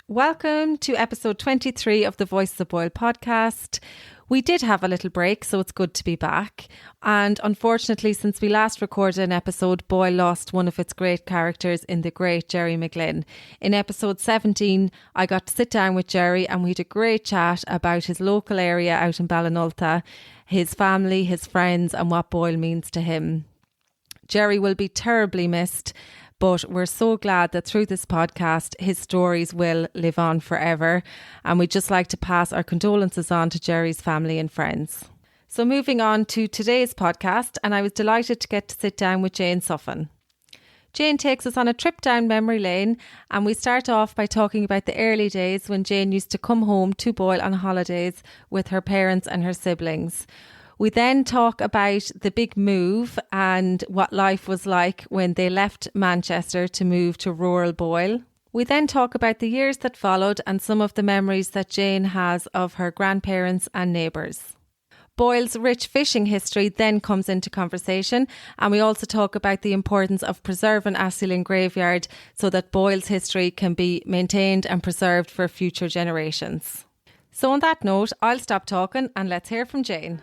Welcome to episode 23 of the Voice of the Boyle podcast. We did have a little break, so it's good to be back. And unfortunately, since we last recorded an episode, Boyle lost one of its great characters in the great Jerry McGlynn. In episode 17, I got to sit down with Jerry and we had a great chat about his local area out in Ballinolta, his family, his friends and what Boyle means to him. Jerry will be terribly missed, but we're so glad that through this podcast, his stories will live on forever. And we'd just like to pass our condolences on to Jerry's family and friends. So moving on to today's podcast, and I was delighted to get to sit down with Jane Suffin. Jane takes us on a trip down memory lane, and we start off by talking about the early days when Jane used to come home to Boyle on holidays with her parents and her siblings. We then talk about the big move and what life was like when they left Manchester to move to rural Boyle. We then talk about the years that followed and some of the memories that Jane has of her grandparents and neighbours. Boyle's rich fishing history then comes into conversation, and we also talk about the importance of preserving Asylin Graveyard so that Boyle's history can be maintained and preserved for future generations. So on that note, I'll stop talking and let's hear from Jane.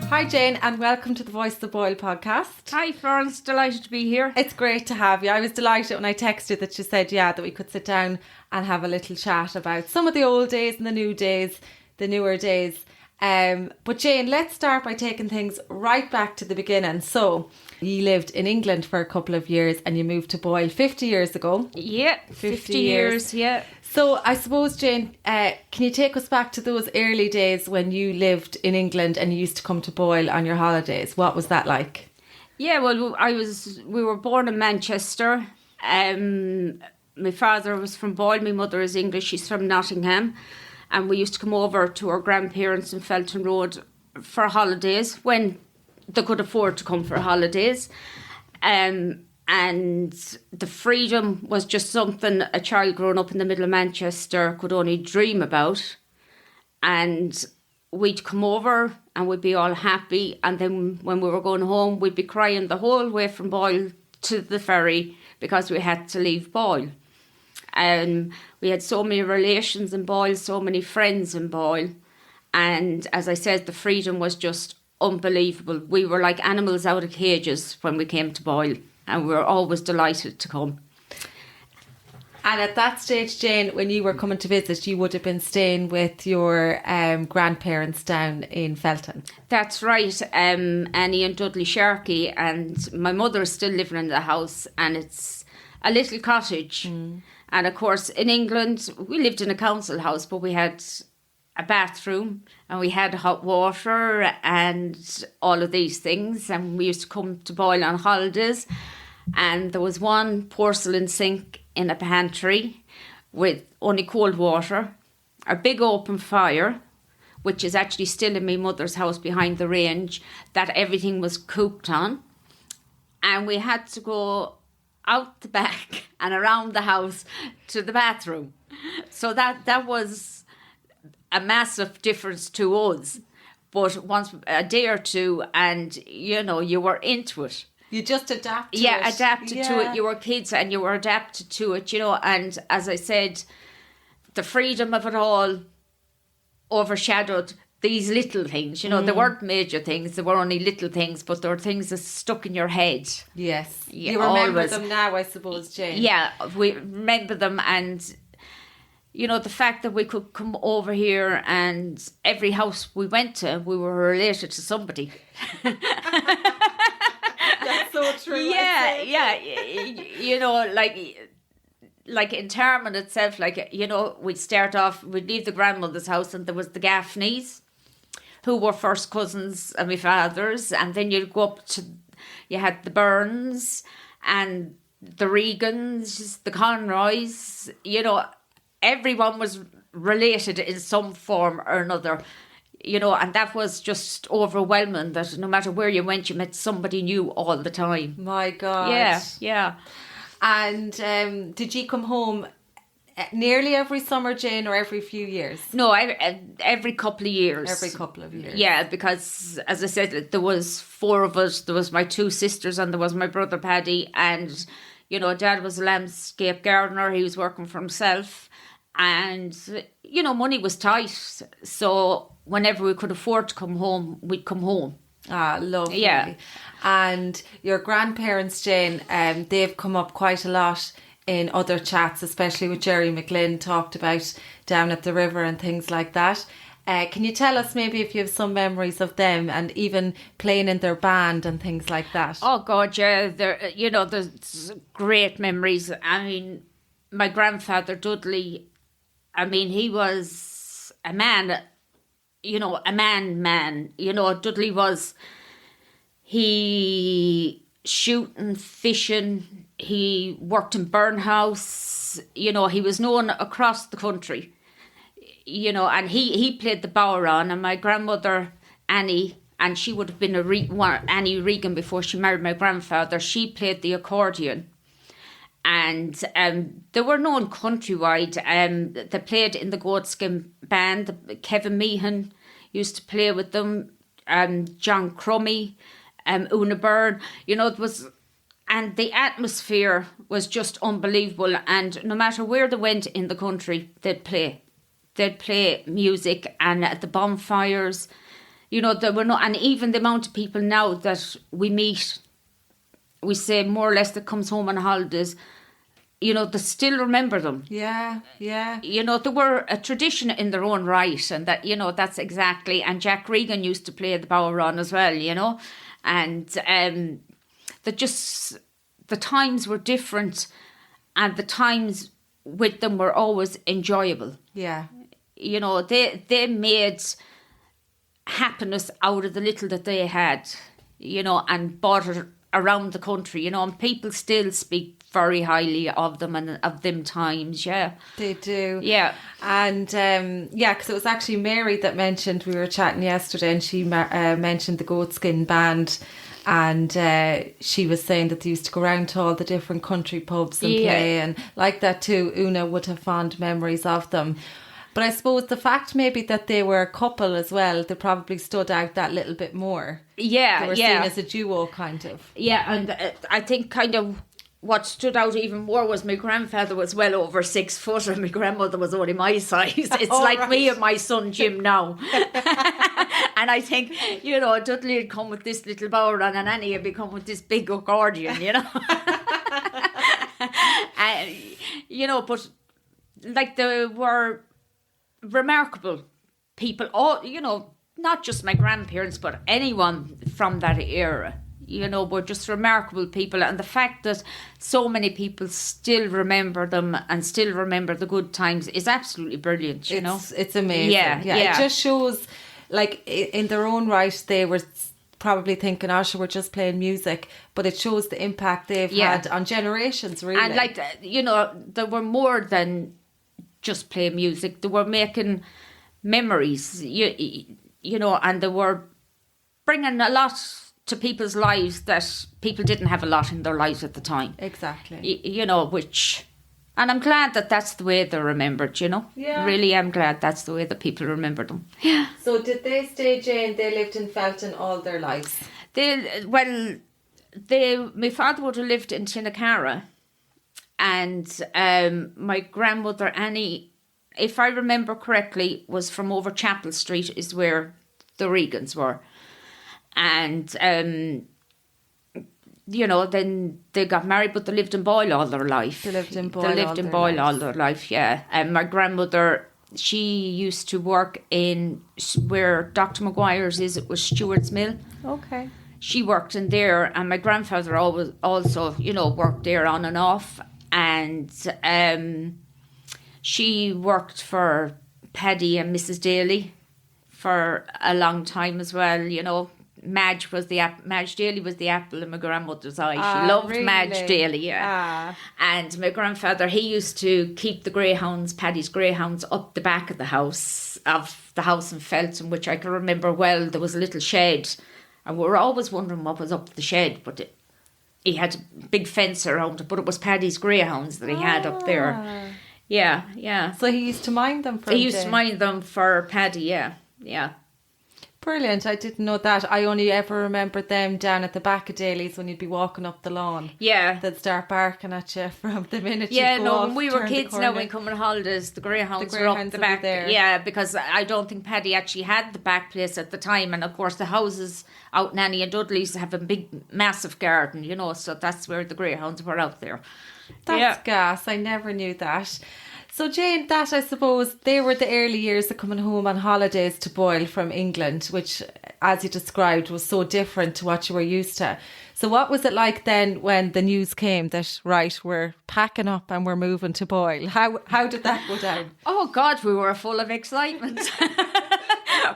Hi Jane, and welcome to the Voice of the Boyle podcast. Hi Florence, delighted to be here. It's great to have you. I was delighted when I texted that you said that we could sit down and have a little chat about some of the old days and the new days, the newer days. But Jane, let's start by taking things right back to the beginning. So you lived in England for a couple of years and you moved to Boyle 50 years ago. Yeah, 50 years, yeah. So I suppose, Jane, can you take us back to those early days when you lived in England and you used to come to Boyle on your holidays? What was that like? Yeah, well, we were born in Manchester. My father was from Boyle, my mother is English, she's from Nottingham. And we used to come over to our grandparents in Termon Road for holidays when they could afford to come for holidays. And the freedom was just something a child growing up in the middle of Manchester could only dream about. And we'd come over and we'd be all happy. And then when we were going home, we'd be crying the whole way from Boyle to the ferry because we had to leave Boyle. And we had so many relations in Boyle, so many friends in Boyle. And as I said, the freedom was just unbelievable. We were like animals out of cages when we came to Boyle. And we were always delighted to come. And at that stage, Jane, when you were coming to visit, you would have been staying with your grandparents down in Felton. That's right. Annie and Dudley Sharkey. And my mother is still living in the house. And it's a little cottage. And of course, in England, we lived in a council house, but we had a bathroom and we had hot water and all of these things. And we used to come to Boyle on holidays. And there was one porcelain sink in a pantry with only cold water, a big open fire, which is actually still in my mother's house behind the range, that everything was cooked on. And we had to go out the back and around the house to the bathroom. So that was a massive difference to us. But once a day or two and, you were into it. You just adapted to it. Yeah, adapted to it. You were kids and you were adapted to it, And as I said, the freedom of it all overshadowed these little things, They weren't major things, they were only little things, but there were things that stuck in your head. Yes. You remember them now, I suppose, Jane. Yeah, we remember them, and, the fact that we could come over here and every house we went to, we were related to somebody. That's so true. Yeah. Like in Termon itself, we'd start off, we'd leave the grandmother's house and there was the Gaffneys, who were first cousins of my father's, and then you'd go up to, you had the Burns and the Regans, the Conroys, everyone was related in some form or another, and that was just overwhelming, that no matter where you went, you met somebody new all the time. My God. Yeah. And did you come home nearly every summer, Jane, or every few years? No, every couple of years. Every couple of years. Yeah, because as I said, there was 4 of us. There was my 2 sisters and there was my brother Paddy. And, you know, Dad was a landscape gardener. He was working for himself. And, you know, money was tight. So whenever we could afford to come home, we'd come home. Ah, lovely. Yeah. And your grandparents, Jane, they've come up quite a lot in other chats, especially with Jerry McGlynn, talked about down at the river and things like that. Can you tell us maybe if you have some memories of them and even playing in their band and things like that? Oh, God, yeah. There's great memories. I mean, my grandfather, Dudley, I mean, he was a man, you know, a man. You know, Dudley was, he shooting, fishing, he worked in Burnhouse, you know, he was known across the country, you know, and he played the bodhrán, and my grandmother, Annie, and she would have been Annie Regan before she married my grandfather, she played the accordion. And they were known countrywide. They played in the Goatskin band. Kevin Meehan used to play with them. John Crummy, Una Byrne. You know, it was, and the atmosphere was just unbelievable. And no matter where they went in the country, they'd play. They'd play music, and at the bonfires, you know, there were no, and even the amount of people now that we meet, we say more or less that comes home on holidays, you know, they still remember them. Yeah. You know, they were a tradition in their own right, and that, you know, that's exactly, and Jack Regan used to play the bodhrán as well, you know, and that just, the times were different, and the times with them were always enjoyable. Yeah. You know, they made happiness out of the little that they had, you know, and brought it around the country, you know, and people still speak very highly of them and of them times, yeah. They do. Yeah. And, because it was actually Mary that mentioned, we were chatting yesterday, and she mentioned the Goatskin band, and she was saying that they used to go around to all the different country pubs and play, and like that too, Una would have fond memories of them. But I suppose the fact maybe that they were a couple as well, they probably stood out that little bit more. Yeah, they were seen as a duo, kind of. Yeah, and I think kind of what stood out even more was my grandfather was well over 6 foot and my grandmother was only my size. It's like right. Me and my son Jim now. And I think, you know, Dudley had come with this little bodhrán and Annie had become with this big accordion, you know. And, you know, but like they were remarkable people, all, you know, not just my grandparents, but anyone from that era, you know, were just remarkable people. And the fact that so many people still remember them and still remember the good times is absolutely brilliant, you know. It's amazing. Yeah. It just shows, like, in their own right, they were probably thinking, oh, sure, we're just playing music, but it shows the impact they've had on generations, really. And, like, you know, there were more than just play music. They were making memories, you know, and they were bringing a lot to people's lives that people didn't have a lot in their lives at the time. Exactly. You know, which, and I'm glad that that's the way they're remembered, you know. Yeah. Really am glad that's the way that people remember them. Yeah. So did they stay, Jane, they lived in Felton all their lives? My father would have lived in Tinnacarra. And my grandmother, Annie, if I remember correctly, was from over Chapel Street is where the Regans were. And, you know, then they got married, but they lived in Boyle all their life. They lived in Boyle all their life, yeah. And my grandmother, she used to work in where Dr. Maguire's is. It was Stewart's Mill. Okay. She worked in there, and my grandfather always also, you know, worked there on and off. And she worked for Paddy and Mrs. Daly for a long time as well. You know, Madge Daly was the apple in my grandmother's eye. She loved really? Madge Daly, yeah. And my grandfather, he used to keep the greyhounds, Paddy's greyhounds, up the back of the house in Felton, which I can remember well. There was a little shed, and we were always wondering what was up the shed, but he had a big fence around it, but it was Paddy's greyhounds that he had up there. Yeah. So he used to mind them for He used to mind them for Paddy, yeah. Brilliant. I didn't know that. I only ever remembered them down at the back of Daly's when you'd be walking up the lawn. Yeah. They'd start barking at you from the minute you go off. When we were kids now, when coming holidays, the greyhounds were up the back. There. Yeah, because I don't think Paddy actually had the back place at the time. And of course, the houses out in Annie and Dudley's have a big, massive garden, so that's where the greyhounds were out there. That's gas. I never knew that. So Jane, that I suppose they were the early years of coming home on holidays to Boyle from England, which, as you described, was so different to what you were used to. So what was it like then when the news came that, right, we're packing up and we're moving to Boyle? How did that go down? Oh God, we were full of excitement.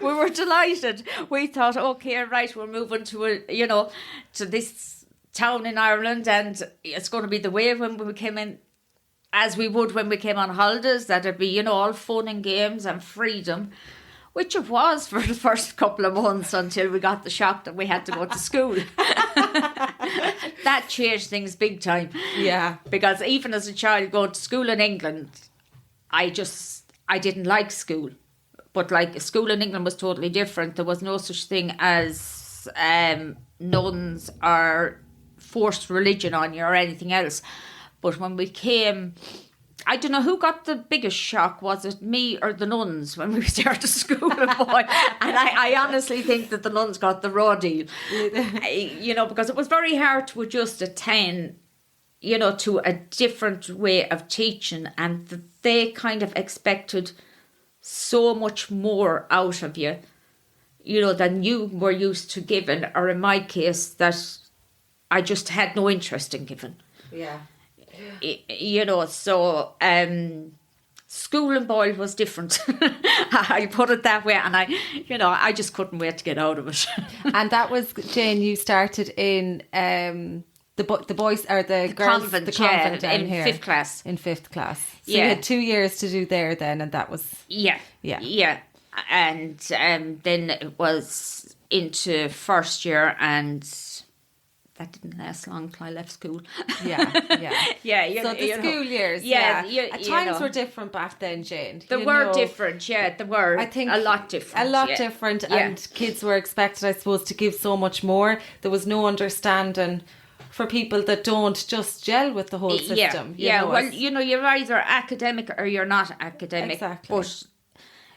We were delighted. We thought, okay, right, we're moving to to this town in Ireland, and it's going to be the way when we came in, as we would when we came on holidays, that it'd be, all fun and games and freedom, which it was for the first couple of months until we got the shock that we had to go to school. That changed things big time. Yeah. Because even as a child going to school in England, I didn't like school. But like school in England was totally different. There was no such thing as nuns or forced religion on you or anything else. But when we came, I don't know who got the biggest shock. Was it me or the nuns when we started school? And I honestly think that the nuns got the raw deal. Because it was very hard to adjust at 10, to a different way of teaching. And they kind of expected so much more out of you, than you were used to giving. Or in my case, that I just had no interest in giving. Yeah. So school in Boyle was different. I put it that way, and I just couldn't wait to get out of it. And that was, Jane, you started in the boys or the girls, convent, the convent down in here. fifth class. In fifth class. So you had 2 years to do there then, and that was yeah. And then it was into first year, and that didn't last long till I left school. Yeah. So the school years, times were different back then, Jane. They were different, they were. I think a lot different. Different, and kids were expected, I suppose, to give so much more. There was no understanding for people that don't just gel with the whole system. You're either academic or you're not academic. Exactly. But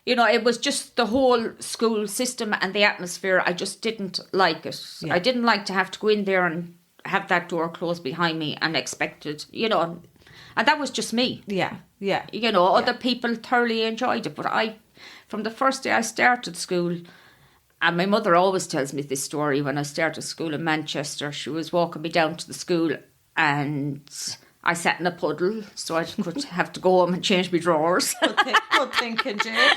it was just the whole school system and the atmosphere. I just didn't like it. Yeah. I didn't like to have to go in there and have that door closed behind me and expected, and that was just me. Yeah. Other people thoroughly enjoyed it. But from the first day I started school, and my mother always tells me this story, when I started school in Manchester, she was walking me down to the school and I sat in a puddle, so I could have to go home and change my drawers. Good thinking, Jane.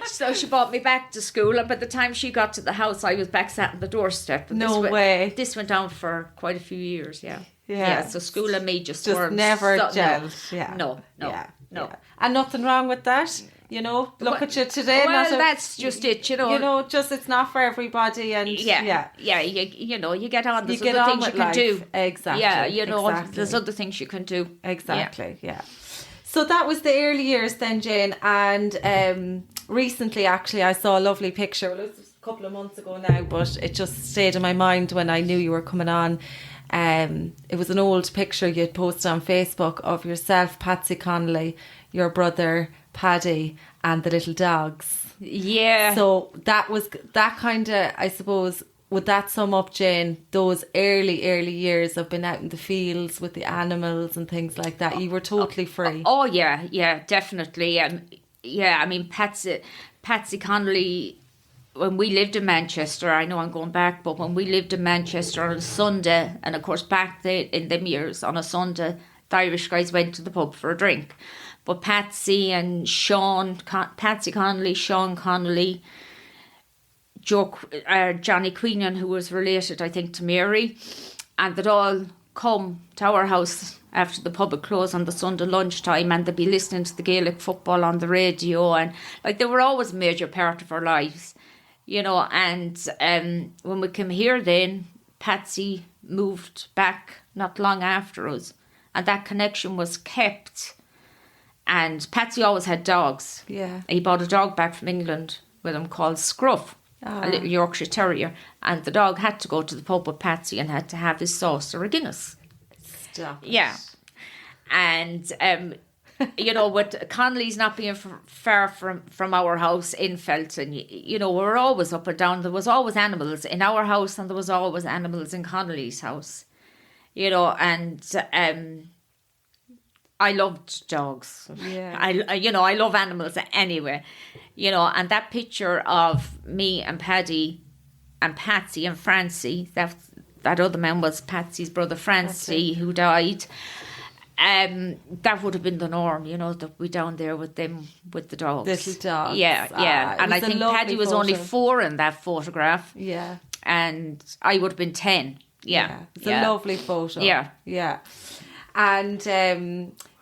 So she brought me back to school, and by the time she got to the house, I was back sat on the doorstep. And no way. This went on for quite a few years, yeah. So school and me just never gelled. No. Yeah. And nothing wrong with that. Look at you today. Well, that's just it. Just it's not for everybody, and you get on. There's other things you can do. Exactly. Yeah, there's other things you can do. Exactly. Yeah. So that was the early years then, Jane. And recently, actually, I saw a lovely picture. Well, it was a couple of months ago now, but it just stayed in my mind when I knew you were coming on. It was an old picture you'd posted on Facebook of yourself, Patsy Connolly, your brother Paddy, and the little dogs. Yeah. So that was that kind of, I suppose, would that sum up, Jane, those early years of being out in the fields with the animals and things like that? You were totally free. Oh yeah, definitely. I mean, Patsy Connolly, when we lived in Manchester, I know I'm going back, but when we lived in Manchester on a Sunday, and of course back in them years, on a Sunday, the Irish guys went to the pub for a drink. But Patsy and Patsy Connolly, Sean Connolly, Johnny Queenan, who was related, I think, to Mary, and they'd all come to our house after the pub had closed on the Sunday lunchtime, and they'd be listening to the Gaelic football on the radio, and they were always a major part of our lives, and when we came here then, Patsy moved back not long after us, and that connection was kept. And Patsy always had dogs. Yeah. He bought a dog back from England with him called Scruff, a little Yorkshire Terrier. And the dog had to go to the pub with Patsy and had to have his saucer of Guinness. Stop it. Yeah. And, with Connolly's not being far from our house in Felton, we were always up and down. There was always animals in our house and there was always animals in Connolly's house. And I loved dogs. Yeah. I love animals anyway. And that picture of me and Paddy and Patsy and Francie, that other man was Patsy's brother Francie, who died. That would have been the norm, that we down there with them, with the dogs. Little dogs. Yeah. And I think Paddy was only 4 in that photograph. Yeah. And I would have been 10. Yeah. It's a lovely photo. Yeah. Yeah. And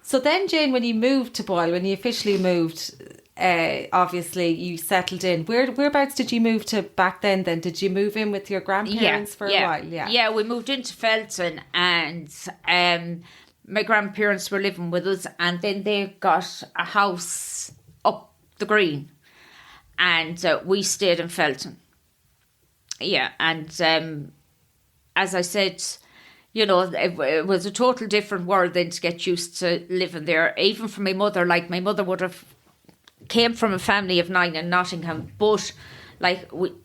so then, Jane, when you moved to Boyle, when you officially moved, obviously you settled in. Whereabouts did you move to back then? Did you move in with your grandparents for a while? Yeah, we moved into Felton and my grandparents were living with us, and then they got a house up the green and we stayed in Felton. Yeah, and as I said, it was a total different world then to get used to living there. Even for my mother, my mother would have came from a family of 9 in Nottingham, but they would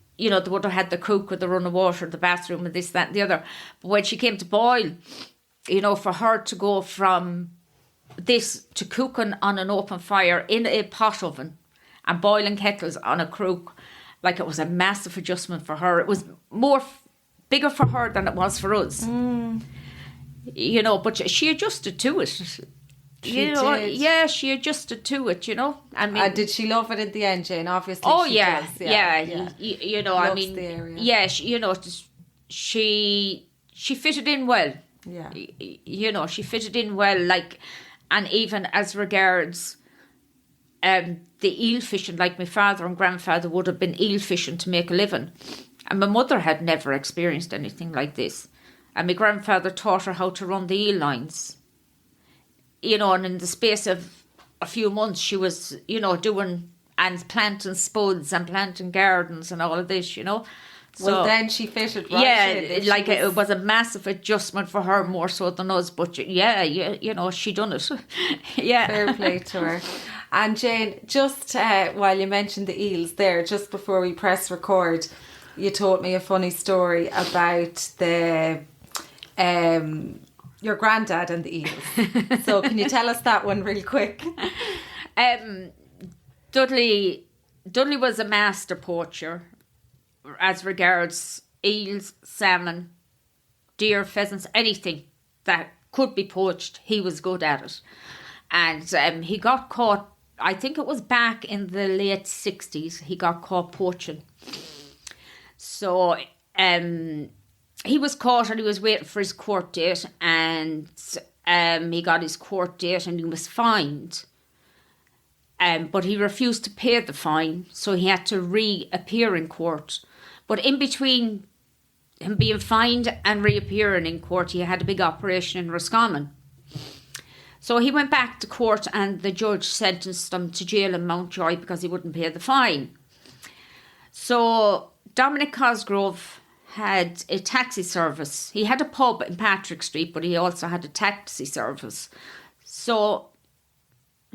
have had the cook with the run of water, the bathroom and this, that and the other. But when she came to Boyle, for her to go from this to cooking on an open fire in a pot oven and boiling kettles on a crook, it was a massive adjustment for her. It was bigger for her than it was for us. But she adjusted to it. She did. Yeah, she adjusted to it, I mean, did she love it in the end, Jane? Obviously she does. Yeah. Loves the area. Yeah, she fitted in well. Yeah. She fitted in well, and even as regards the eel fishing, my father and grandfather would have been eel fishing to make a living. And my mother had never experienced anything like this. And my grandfather taught her how to run the eel lines. And in the space of a few months, she was, doing and planting spuds and planting gardens and all of this, So, well, then she fitted right in. It was a massive adjustment for her, more so than us. But she done it. Yeah. Fair play to her. And Jane, just while you mentioned the eels there, just before we press record, you told me a funny story about your granddad and the eels. So can you tell us that one real quick? Dudley was a master poacher as regards eels, salmon, deer, pheasants, anything that could be poached, he was good at it. And he got caught, I think it was back in the late 60s, he got caught poaching. So he was caught and he was waiting for his court date, and he got his court date and he was fined. But he refused to pay the fine, so he had to reappear in court. But in between him being fined and reappearing in court, he had a big operation in Roscommon. So he went back to court and the judge sentenced him to jail in Mountjoy because he wouldn't pay the fine. So Dominic Cosgrove had a taxi service. He had a pub in Patrick Street, but he also had a taxi service. So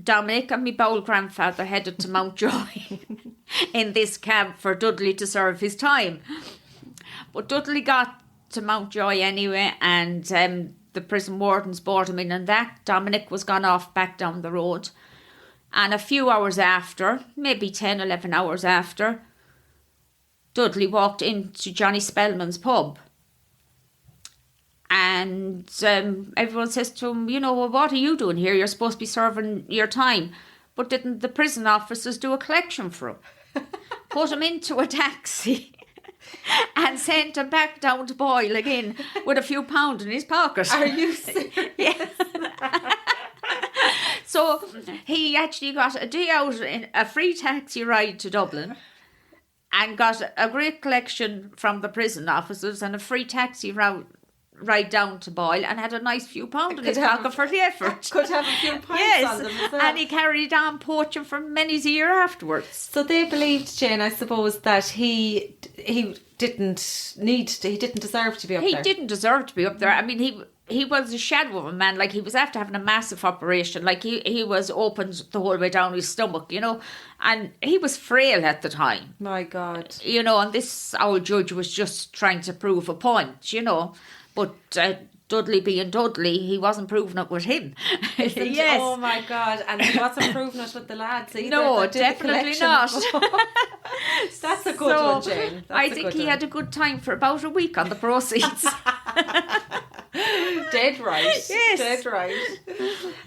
Dominic and my Boyle grandfather headed to Mountjoy in this cab for Dudley to serve his time. But Dudley got to Mountjoy anyway, and the prison wardens brought him in, and that Dominic was gone off back down the road. And a few hours after, maybe 10, 11 hours after, Dudley walked into Johnny Spellman's pub. And everyone says to him, well, what are you doing here? You're supposed to be serving your time. But didn't the prison officers do a collection for him? Put him into a taxi and sent him back down to Boyle again with a few pounds in his pocket. Are you serious? Yes. So he actually got a day out in a free taxi ride to Dublin and got a great collection from the prison officers and a free taxi ride down to Boyle and had a nice few pound in his pocket for the effort. Could have a few pints on them as well. And he carried on poaching for many a year afterwards. So they believed, Jane, I suppose, that he didn't deserve to be up there. He didn't deserve to be up there. I mean, he was a shadow of a man. Like, he was after having a massive operation. Like, he was opened the whole way down his stomach, and he was frail at the time. My God. And this old judge was just trying to prove a point, but Dudley being Dudley, he wasn't proving it with him. Yes. Oh my God. And he wasn't proving it with the lads either. No, definitely not. That's a good one, Jane. I think he had a good time for about a week on the proceeds. Dead right. Yes. Dead right.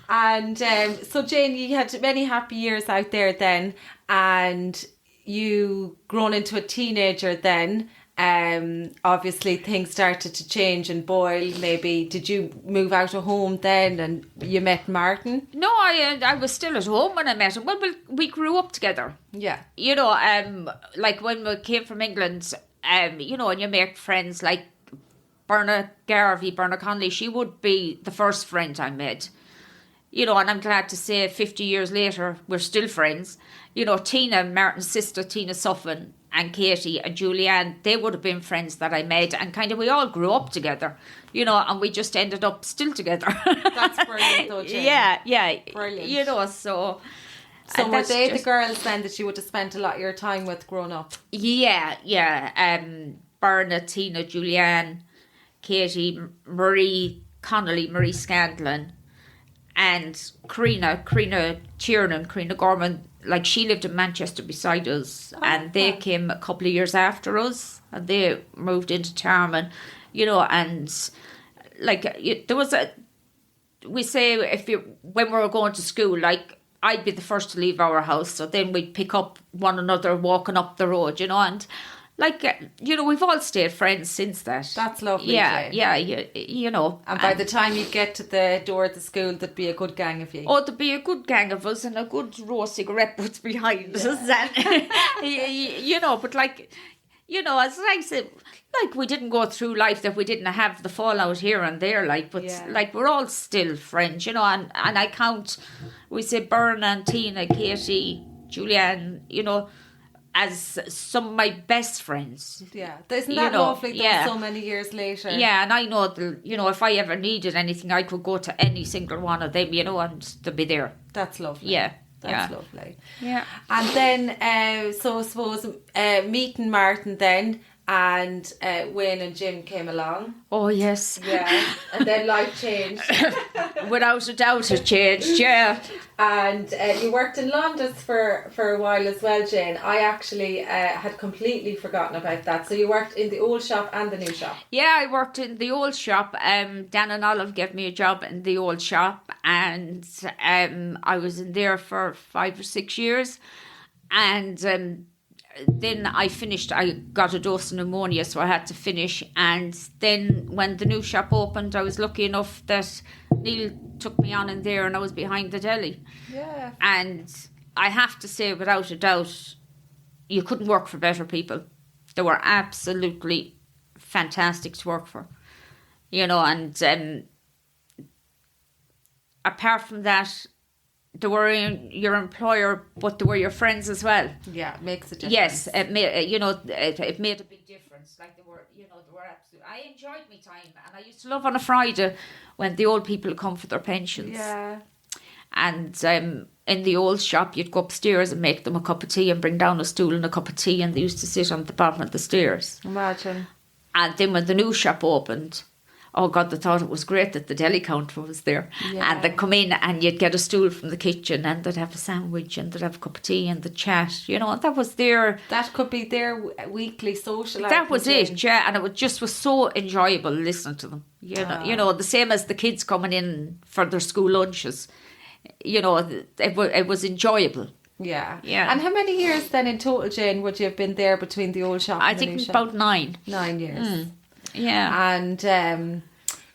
And so, Jane, you had many happy years out there then, and you grown into a teenager then. Obviously things started to change in Boyle. Maybe did you move out of home then and you met Martin? No, I was still at home when I met him. Well, we grew up together. Yeah. Like when we came from England, and you make friends like Berna Garvey, Berna Connolly. She would be the first friend I met. And I'm glad to say 50 years later, we're still friends. Tina, Martin's sister, Tina Suffin, and Katie and Julianne, they would have been friends that I met, and kind of we all grew up together, and we just ended up still together. That's brilliant though, Jane. Yeah. Brilliant. So were they the girls then that you would have spent a lot of your time with growing up? Yeah. Berna, Tina, Julianne, Katie, Marie Connolly, Marie Scandlin, and Carina Tiernan, Carina Gorman. Like, she lived in Manchester beside us, and they came a couple of years after us, and they moved into Termon, and like there was we say when we were going to school, like, I'd be the first to leave our house, so then we'd pick up one another walking up the road, and like, we've all stayed friends since that. That's lovely. Yeah. And by the time you get to the door of the school, there'd be a good gang of you. Oh, there'd be a good gang of us and a good row of cigarette butts behind us. And, but like, as I said, like, we didn't go through life that we didn't have the fallout here and there, like, but like, we're all still friends, and I count, we say Berna and Tina, Katie, Julianne, as some of my best friends. Yeah. Isn't that lovely though, so many years later? Yeah, and I know, if I ever needed anything, I could go to any single one of them, and they'd be there. That's lovely. Yeah. That's lovely. Yeah. And then, so I suppose, meeting Martin then, and Wayne and Jim came along. Oh, yes. Yeah. And then life changed. Without a doubt it changed, yeah. And you worked in Londis for a while as well, Jane. I actually had completely forgotten about that. So you worked in the old shop and the new shop. Yeah, I worked in the old shop. Dan and Olive gave me a job in the old shop, and I was in there for 5 or 6 years. And then I finished. I got a dose of pneumonia, so I had to finish. And then when the new shop opened, I was lucky enough that Neil took me on in there, and I was behind the deli. Yeah. And I have to say, without a doubt, you couldn't work for better people. They were absolutely fantastic to work for. And apart from that, they were your employer, but they were your friends as well. Yeah, it makes a difference. Yes, it made a big difference. Like, they were absolutely. I enjoyed my time, and I used to love on a Friday when the old people come for their pensions. Yeah. And in the old shop, you'd go upstairs and make them a cup of tea and bring down a stool and a cup of tea, and they used to sit on the bottom of the stairs. Imagine. And then when the new shop opened, oh God, they thought it was great that the deli counter was there. Yeah. And they'd come in and you'd get a stool from the kitchen, and they'd have a sandwich and they'd have a cup of tea and the chat, and that was their... That could be their weekly social life. That was it, yeah. And it just was so enjoyable listening to them. The same as the kids coming in for their school lunches. It was enjoyable. Yeah. Yeah. And how many years then in total, Jane, would you have been there between the old shop and the new shop? I think about 9. 9 years. Yeah. And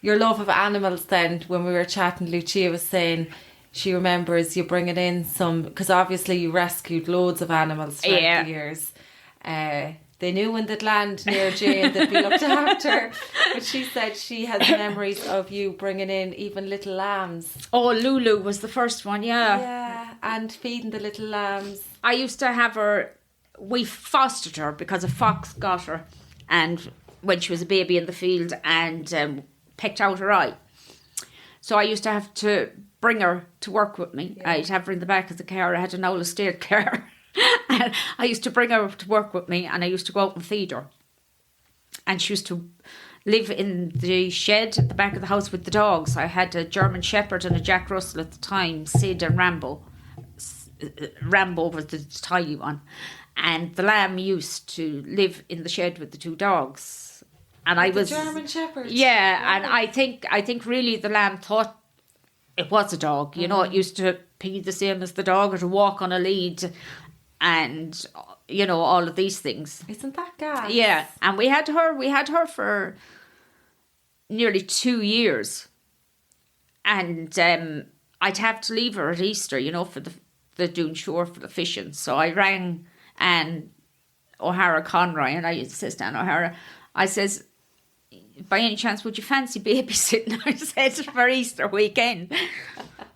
your love of animals then, when we were chatting, Lucia was saying she remembers you bringing in some, because obviously you rescued loads of animals throughout the years. They knew when they'd land near Jane, they'd be looked after. But she said she has memories of you bringing in even little lambs. Oh, Lulu was the first one, yeah. Yeah, and feeding the little lambs. I used to have her, we fostered her because a fox got her, and when she was a baby in the field, and pecked out her eye. So I used to have to bring her to work with me. Yeah. I'd have her in the back of the car. I had an old estate car. And I used to bring her to work with me, and I used to go out and feed her. And she used to live in the shed at the back of the house with the dogs. I had a German Shepherd and a Jack Russell at the time, Sid and Rambo. Rambo was the tiny one. And the lamb used to live in the shed with the two dogs. And I was German Shepherd. Yeah, wow. And I think really the lamb thought it was a dog. You know, it used to pee the same as the dog, or to walk on a lead, and you know, all of these things. Isn't that gas? Yeah, and we had her for nearly 2 years, and I'd have to leave her at Easter, you know, for the Doon Shore for the fishing. So I rang Anne O'Hara Conroy, and I says to Anne O'Hara, I says, by any chance would you fancy babysitting? I said, for Easter weekend.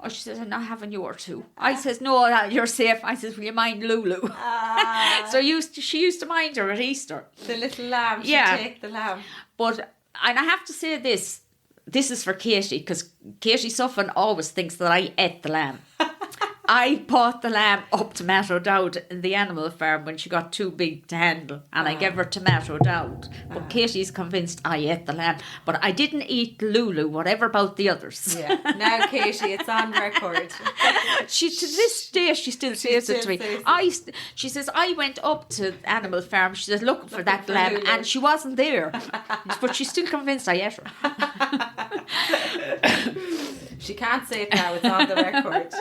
Oh, she says, I'm not having you or two. I says, no, you're safe. I says, will you mind Lulu? So she used to mind her at Easter. The little lamb. She'd take the lamb. But, and I have to say this is for Katie, because Katie Suffin always thinks that I ate the lamb. I bought the lamb up Tomato Dowd in the animal farm when she got too big to handle, and I gave her Tomato Dowd. But Katie's convinced I ate the lamb, but I didn't eat Lulu, whatever about the others. Yeah. Now, Katie, it's on record. She, to this day, she still says it to me. She says, I went up to the animal farm, she says, looking for that lamb, Lulu. And she wasn't there. But she's still convinced I ate her. She can't say it now, it's on the record.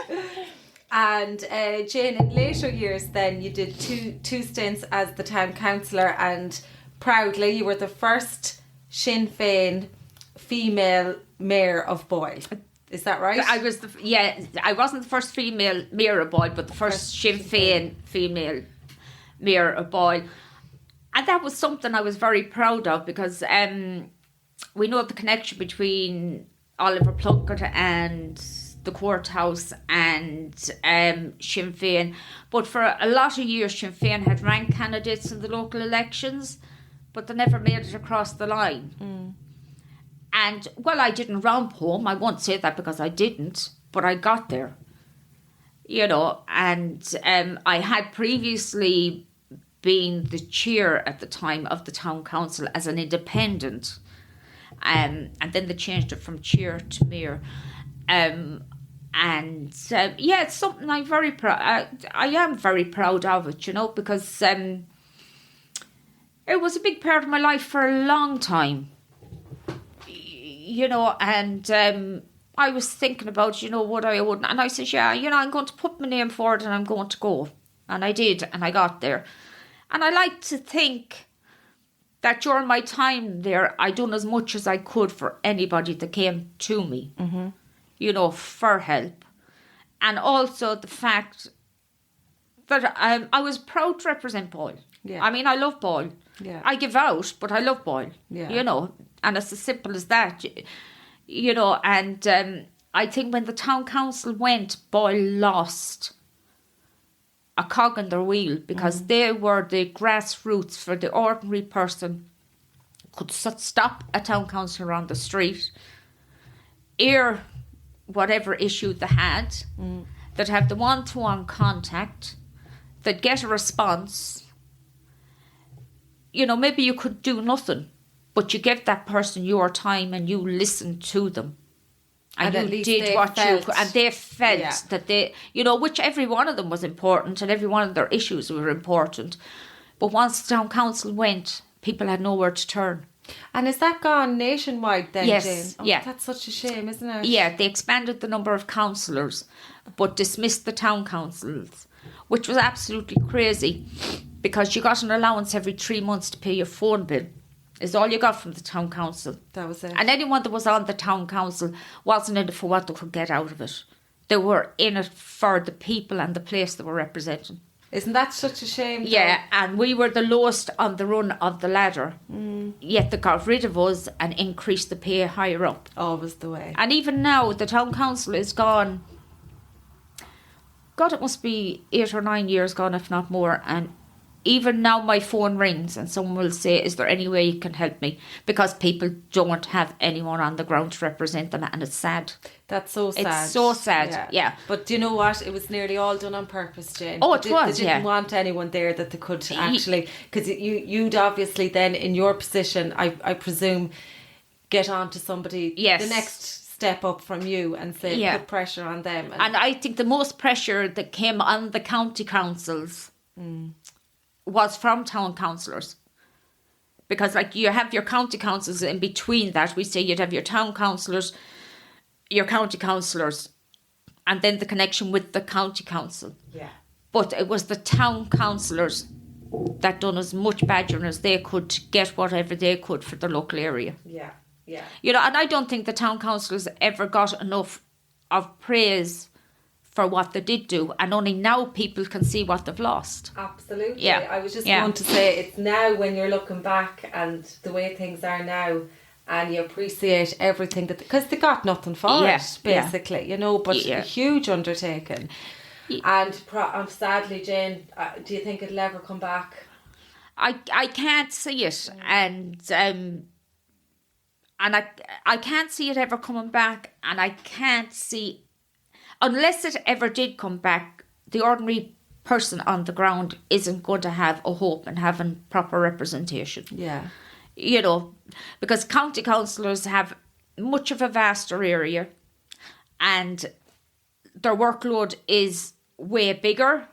And Jane, in later years then, you did two stints as the town councillor, and proudly you were the first Sinn Féin female mayor of Boyle. Is that right? I wasn't the first female mayor of Boyle, but the first Sinn Féin female mayor of Boyle. And that was something I was very proud of, because we know the connection between Oliver Plunkett and the courthouse and Sinn Féin. But for a lot of years, Sinn Féin had ranked candidates in the local elections, but they never made it across the line. And, well, I didn't romp home. I won't say that because I didn't, but I got there. You know, and I had previously been the chair at the time of the town council as an independent. And then they changed it from chair to mayor. It's something I'm very proud. I am very proud of it, you know, because it was a big part of my life for a long time, you know. And I was thinking about, you know, would I or wouldn't, and I said, yeah, you know, I'm going to put my name forward and I'm going to go, and I did, and I got there. And I like to think that during my time there, I done as much as I could for anybody that came to me. You know, for help. And also the fact that I was proud to represent Boyle. Yeah. I mean, I love Boyle. Yeah. I give out, but I love Boyle. Yeah. You know, and it's as simple as that. You know, and I think when the town council went, Boyle lost a cog in their wheel, because they were the grassroots for the ordinary person. Could stop a town councillor on the street, hear whatever issue they had, that have the one-to-one contact, that get a response. You know, maybe you could do nothing, but you give that person your time and you listened to them. And you did what you could. And they felt that they, you know, which every one of them was important and every one of their issues were important. But once the town council went, people had nowhere to turn. And is that gone nationwide then, yes, Jane? Oh, yeah. That's such a shame, isn't it? Yeah, they expanded the number of councillors, but dismissed the town councils, which was absolutely crazy, because you got an allowance every 3 months to pay your phone bill. Is all you got from the town council. That was it. And anyone that was on the town council wasn't in it for what they could get out of it. They were in it for the people and the place they were representing. Isn't that such a shame? Yeah, and we were the lowest on the run of the ladder. Yet they got rid of us and increased the pay higher up. Always the way. And even now, the town council is gone. God, it must be 8 or 9 years gone, if not more. And even now my phone rings and someone will say, is there any way you can help me? Because people don't have anyone on the ground to represent them, and it's sad. That's so sad. It's so sad, yeah. But do you know what? It was nearly all done on purpose, Jane. Oh, it was, They didn't want anyone there that they could actually... Because you'd obviously then, in your position, I presume, get on to somebody... Yes. The next step up from you and say, put pressure on them. And I think the most pressure that came on the county councils... was from town councillors, because like you have your county councils, in between that we say you'd have your town councillors, your county councillors, and then the connection with the county council. But it was the town councillors that done as much badgering as they could to get whatever they could for the local area. You know, and I don't think the town councillors ever got enough of praise for what they did do, and only now people can see what they've lost. Absolutely. I was just going to say, it's now when you're looking back and the way things are now, and you appreciate everything that, because they got nothing for it, basically, you know, but a huge undertaking. And sadly, Jane, do you think it'll ever come back? I can't see it, and I can't see it ever coming back, and I can't see, unless it ever did come back, the ordinary person on the ground isn't going to have a hope in having proper representation. You know, because county councillors have much of a vaster area, and their workload is way bigger,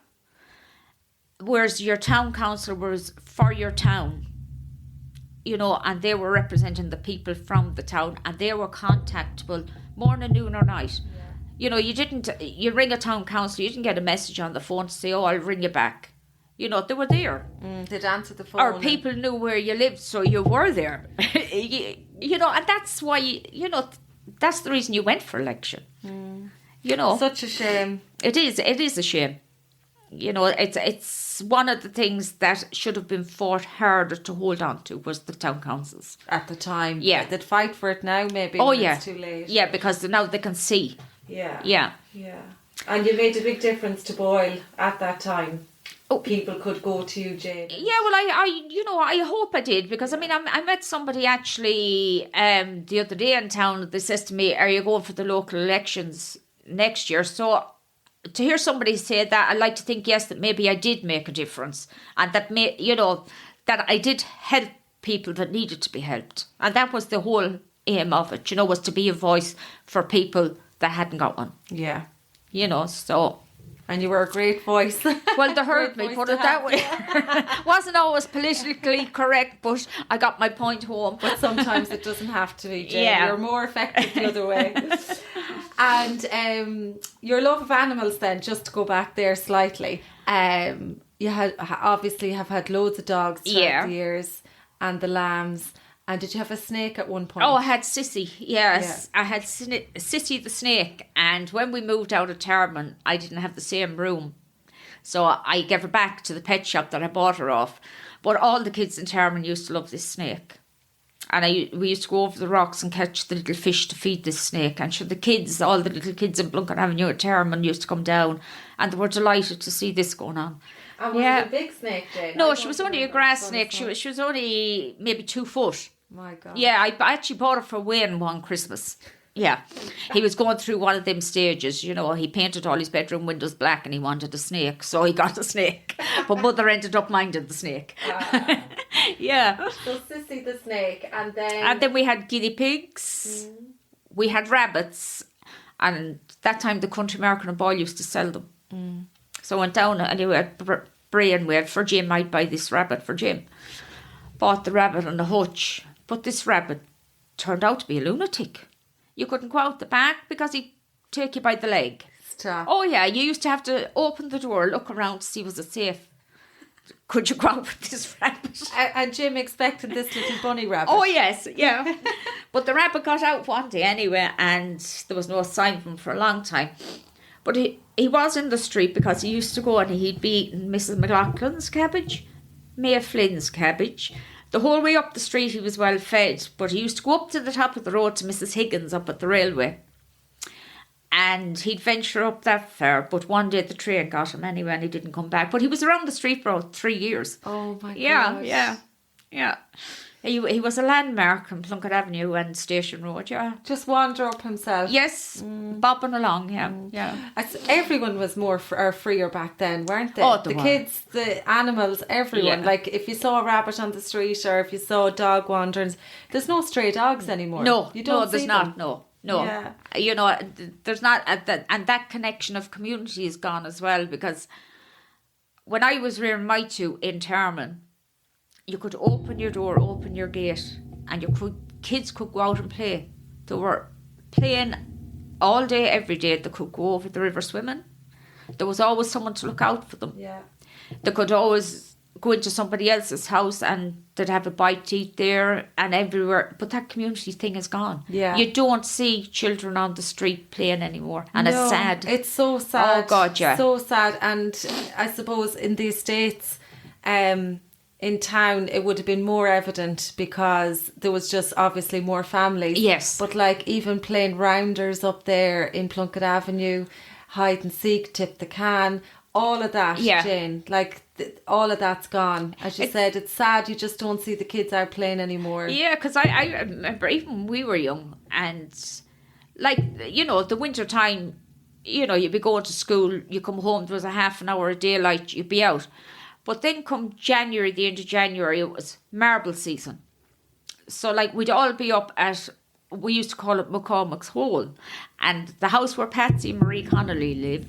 whereas your town councillor was for your town, you know, and they were representing the people from the town, and they were contactable morning, noon or night. You know, you ring a town council, you didn't get a message on the phone to say, oh, I'll ring you back. You know, they were there. They'd answer the phone. Or people knew where you lived, so you were there. you know, and that's why, you know, that's the reason you went for election. You know. Such a shame. It is a shame. You know, it's one of the things that should have been fought harder to hold on to was the town councils. At the time. Yeah. They'd fight for it now, maybe. Oh, It's too late. Yeah, because now they can see. Yeah. And you made a big difference to Boyle at that time. People could go to you, Jane. Yeah, well, I hope I did, because I mean, I met somebody actually the other day in town. They says to me, "Are you going for the local elections next year?" So to hear somebody say that, I like to think yes, that maybe I did make a difference, and that that I did help people that needed to be helped, and that was the whole aim of it. You know, was to be a voice for people that hadn't got one. Yeah. You know, so... And you were a great voice. Well, they heard me, put it that way. Wasn't always politically correct, but I got my point home. But sometimes it doesn't have to be, Jane. You're more effective the other way. And your love of animals then, just to go back there slightly, you obviously have had loads of dogs throughout the years, and the lambs. And did you have a snake at one point? Oh, I had Sissy, yes. Yeah. I had Sissy the snake. And when we moved out of Termon, I didn't have the same room. So I gave her back to the pet shop that I bought her off. But all the kids in Termon used to love this snake. And we used to go over the rocks and catch the little fish to feed this snake. And all the little kids in Blunkett Avenue at Termon used to come down. And they were delighted to see this going on. And was it a big snake, Jane? No, she was only a grass snake. She was only maybe 2 foot. My God. Yeah, I actually bought it for Wayne one Christmas. Yeah. He was going through one of them stages, you know. He painted all his bedroom windows black and he wanted a snake, so he got a snake. But Mother ended up minding the snake. Yeah. So Sissy the snake, and then... And then we had guinea pigs. We had rabbits. And that time the Country Market and Boyle used to sell them. So I went down and we had Bray and we had for Jim. I'd buy this rabbit for Jim. Bought the rabbit on the hutch. But this rabbit turned out to be a lunatic. You couldn't go out the back because he'd take you by the leg. Stop. Oh, yeah. You used to have to open the door, look around to see was it safe. Could you go out with this rabbit? And Jim expected this little bunny rabbit. Oh, yes. Yeah. But the rabbit got out one day anyway, and there was no sign of him for a long time. But he was in the street because he used to go and he'd be eating Mrs. McLaughlin's cabbage, Mia Flynn's cabbage. The whole way up the street he was well fed, but he used to go up to the top of the road to Mrs. Higgins up at the railway. And he'd venture up that far, but one day the train got him anyway and he didn't come back. But he was around the street for about 3 years. Oh my God. God. Yeah. He was a landmark on Plunkett Avenue and Station Road, yeah. Just wander up himself. Yes, bopping along, yeah. Everyone was more freer back then, weren't they? Oh, the kids, the animals, everyone. Yeah. Like if you saw a rabbit on the street or if you saw a dog wandering, there's no stray dogs anymore. No, you don't there's see not, them. No. Yeah. You know, there's not, and that connection of community is gone as well, because when I was rearing my two in Termon, you could open your door, open your gate, and kids could go out and play. They were playing all day, every day. They could go over the river swimming. There was always someone to look out for them. Yeah. They could always go into somebody else's house and they'd have a bite to eat there and everywhere. But that community thing is gone. Yeah. You don't see children on the street playing anymore. And it's sad. It's so sad. Oh, God, yeah. So sad. And I suppose in the States, in town, it would have been more evident because there was just obviously more families. Yes. But like even playing rounders up there in Plunkett Avenue, hide and seek, tip the can, all of that, Yeah. Jane, like all of that's gone. As you said, it's sad you just don't see the kids out playing anymore. Yeah, because I remember even when we were young and like, you know, the winter time, you know, you'd be going to school, you come home, there was a half an hour of daylight, you'd be out. But then come January, the end of January, it was marble season. So like we'd all be up at, we used to call it McCormick's Hole. And the house where Patsy and Marie Connolly live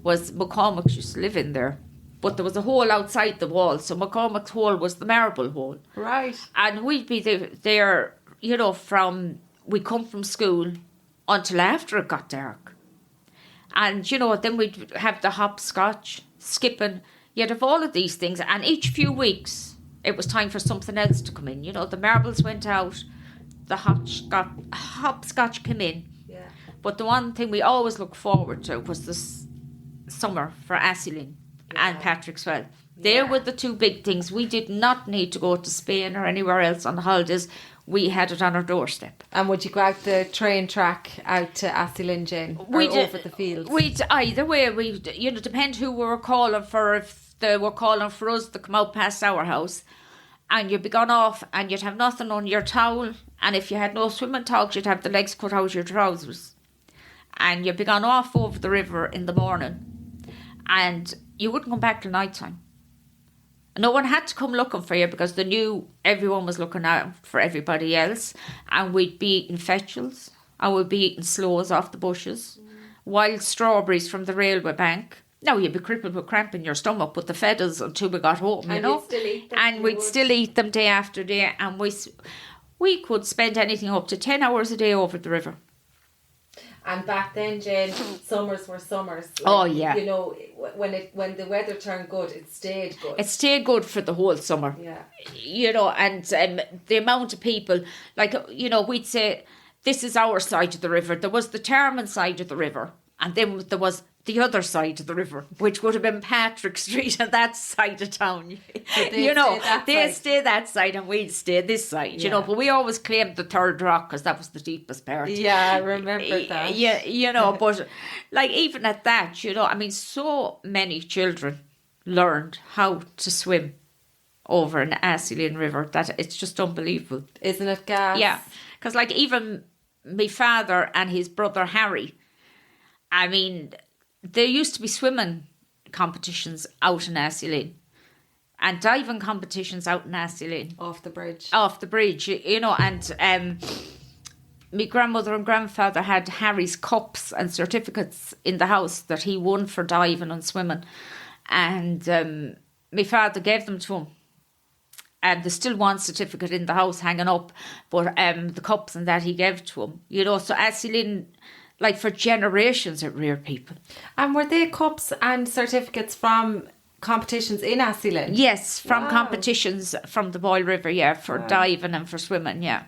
was McCormick's used to live in there. But there was a hole outside the wall. So McCormick's Hole was the marble hole. Right. And we'd be there, you know, we'd come from school until after it got dark. And, you know, then we'd have the hopscotch, skipping. You'd have all of these things. And each few weeks, it was time for something else to come in. You know, the marbles went out, the hopscotch came in. Yeah. But the one thing we always looked forward to was this summer for Asselin and Patrick's Well. They were the two big things. We did not need to go to Spain or anywhere else on the holidays. We had it on our doorstep. And would you go out the train track out to Asselin, Jane? Or over the fields? Either way, you know, depend who we were calling for. If they were calling for us to come out past our house, and you'd be gone off and you'd have nothing on your towel, and if you had no swimming togs, you'd have the legs cut out your trousers, and you'd be gone off over the river in the morning, and you wouldn't come back till night time. No one had to come looking for you because they knew everyone was looking out for everybody else, and we'd be eating fetchels and we'd be eating sloes off the bushes, wild strawberries from the railway bank. Now you'd be crippled with cramp in your stomach, but the fed us until we got home, you know. You'd still eat them, and we'd still eat them day after day, and we could spend anything up to 10 hours a day over the river. And back then, Jane, summers were summers. Like, oh yeah. You know, when the weather turned good, it stayed good. It stayed good for the whole summer. Yeah. You know, and the amount of people, like, you know, we'd say, this is our side of the river. There was the Termon side of the river, and then there was the other side of the river, which would have been Patrick Street and that side of town. So you know, they'd stay that side and we'd stay this side, you know, but we always claimed the third rock because that was the deepest part. Yeah, I remember that. Yeah, you know, but like even at that, you know, I mean, so many children learned how to swim over an Asselin River that it's just unbelievable. Isn't it, gas? Yeah, because like even my father and his brother Harry, I mean, there used to be swimming competitions out in Asselin and diving competitions out in Asselin. Off the bridge, you know, and my grandmother and grandfather had Harry's cups and certificates in the house that he won for diving and swimming. And my father gave them to him. And there's still one certificate in the house hanging up, but the cups and that he gave to him. You know, so Asselin, like for generations, it reared people. And were they cups and certificates from competitions in Asselin? Yes, from competitions from the Boyle River, yeah, for diving and for swimming, yeah.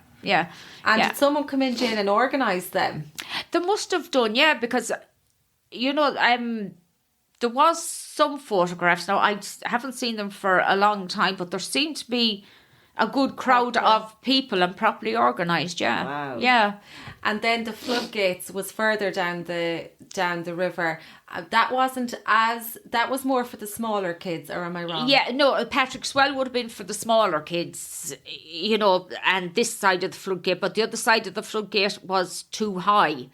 And did someone come in, Jane, and organise them? They must have done, yeah, because you know, there was some photographs. Now, I haven't seen them for a long time, but there seemed to be a good crowd of people and properly organised, yeah. Wow. Yeah. And then the floodgates was further down the river. That was more for the smaller kids, or am I wrong? Yeah, no, Patrick's Well would have been for the smaller kids, you know, and this side of the floodgate, but the other side of the floodgate was too high,